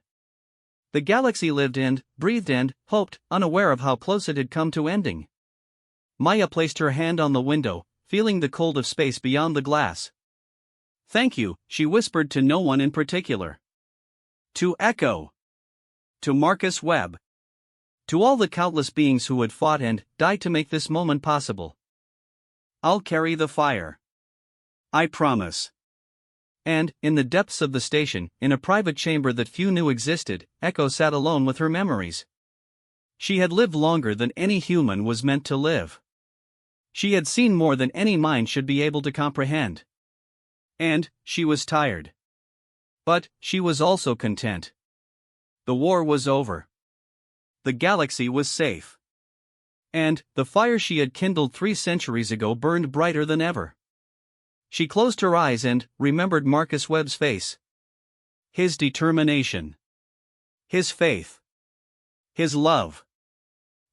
The galaxy lived and breathed and hoped, unaware of how close it had come to ending. Maya placed her hand on the window, feeling the cold of space beyond the glass. "Thank you," she whispered to no one in particular. To Echo. To Marcus Webb. To all the countless beings who had fought and died to make this moment possible. I'll carry the fire. I promise. And, in the depths of the station, in a private chamber that few knew existed, Echo sat alone with her memories. She had lived longer than any human was meant to live. She had seen more than any mind should be able to comprehend. And, she was tired. But, she was also content. The war was over. The galaxy was safe. And, the fire she had kindled 3 centuries ago burned brighter than ever. She closed her eyes and remembered Marcus Webb's face. His determination. His faith. His love.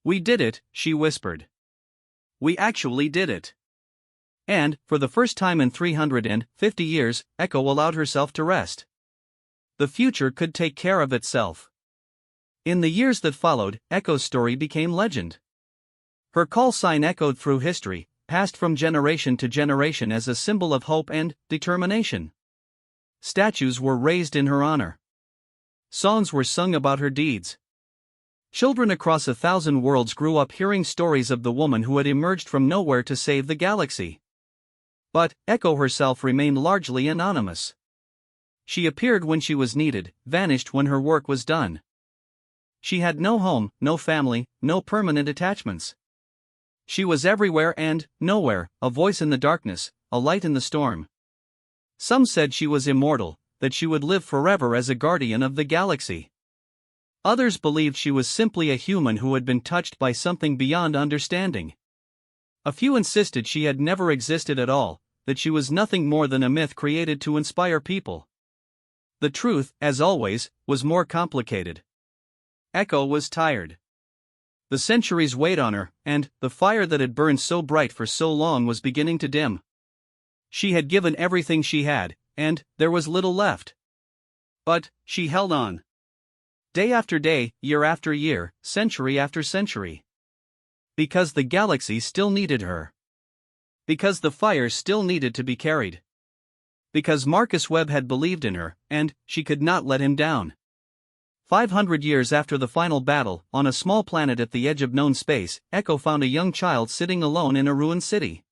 "We did it," she whispered. "We actually did it." And, for the first time in 350 years, Echo allowed herself to rest. The future could take care of itself. In the years that followed, Echo's story became legend. Her call sign echoed through history, passed from generation to generation as a symbol of hope and determination. Statues were raised in her honor. Songs were sung about her deeds. Children across 1,000 worlds grew up hearing stories of the woman who had emerged from nowhere to save the galaxy. But Echo herself remained largely anonymous. She appeared when she was needed, vanished when her work was done. She had no home, no family, no permanent attachments. She was everywhere and nowhere, a voice in the darkness, a light in the storm. Some said she was immortal, that she would live forever as a guardian of the galaxy. Others believed she was simply a human who had been touched by something beyond understanding. A few insisted she had never existed at all, that she was nothing more than a myth created to inspire people. The truth, as always, was more complicated. Echo was tired. The centuries weighed on her, and the fire that had burned so bright for so long was beginning to dim. She had given everything she had, and there was little left. But she held on. Day after day, year after year, century after century. Because the galaxy still needed her. Because the fire still needed to be carried. Because Marcus Webb had believed in her, and she could not let him down. 500 years after the final battle, on a small planet at the edge of known space, Echo found a young child sitting alone in a ruined city.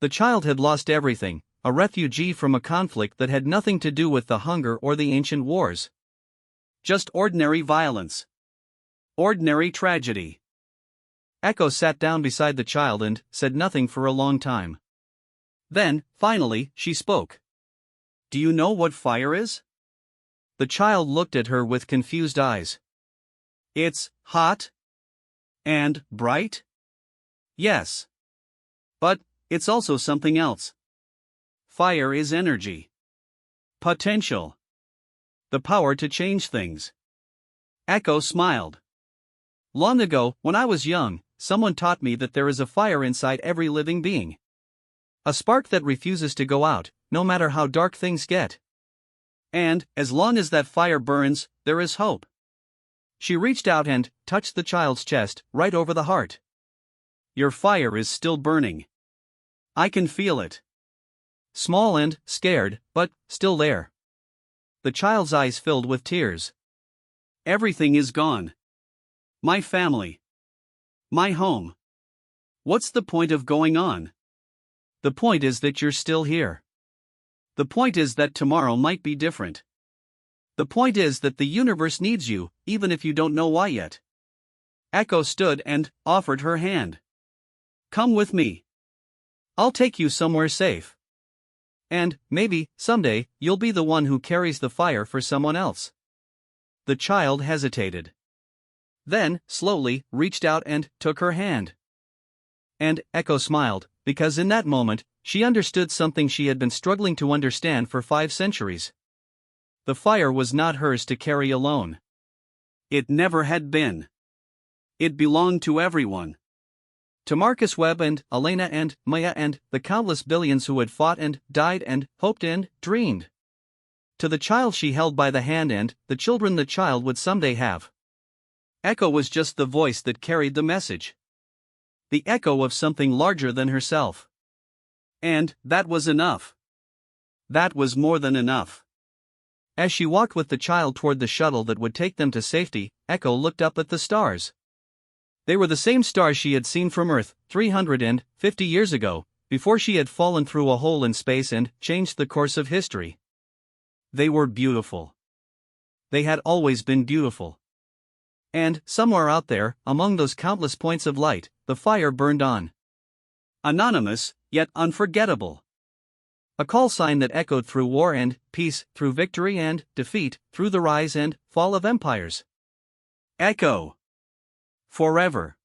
The child had lost everything, a refugee from a conflict that had nothing to do with the hunger or the ancient wars. Just ordinary violence. Ordinary tragedy. Echo sat down beside the child and said nothing for a long time. Then, finally, she spoke. "Do you know what fire is?" The child looked at her with confused eyes. "It's hot? And bright?" "Yes. But it's also something else. Fire is energy. Potential. The power to change things." Echo smiled. "Long ago, when I was young, someone taught me that there is a fire inside every living being. A spark that refuses to go out, no matter how dark things get. And, as long as that fire burns, there is hope." She reached out and touched the child's chest, right over the heart. "Your fire is still burning. I can feel it. Small and scared, but still there." The child's eyes filled with tears. "Everything is gone. My family. My home. What's the point of going on?" "The point is that you're still here. The point is that tomorrow might be different. The point is that the universe needs you, even if you don't know why yet." Echo stood and offered her hand. "Come with me. I'll take you somewhere safe. And, maybe, someday, you'll be the one who carries the fire for someone else." The child hesitated. Then, slowly, reached out and took her hand. And Echo smiled, because in that moment, she understood something she had been struggling to understand for 5 centuries. The fire was not hers to carry alone. It never had been. It belonged to everyone. To Marcus Webb and Elena and Maya and the countless billions who had fought and died and hoped and dreamed. To the child she held by the hand and the children the child would someday have. Echo was just the voice that carried the message. The echo of something larger than herself. And that was enough. That was more than enough. As she walked with the child toward the shuttle that would take them to safety, Echo looked up at the stars. They were the same stars she had seen from Earth 350 years ago, before she had fallen through a hole in space and changed the course of history. They were beautiful. They had always been beautiful. And, somewhere out there, among those countless points of light, the fire burned on. Anonymous, yet unforgettable. A call sign that echoed through war and peace, through victory and defeat, through the rise and fall of empires. Echo. Forever.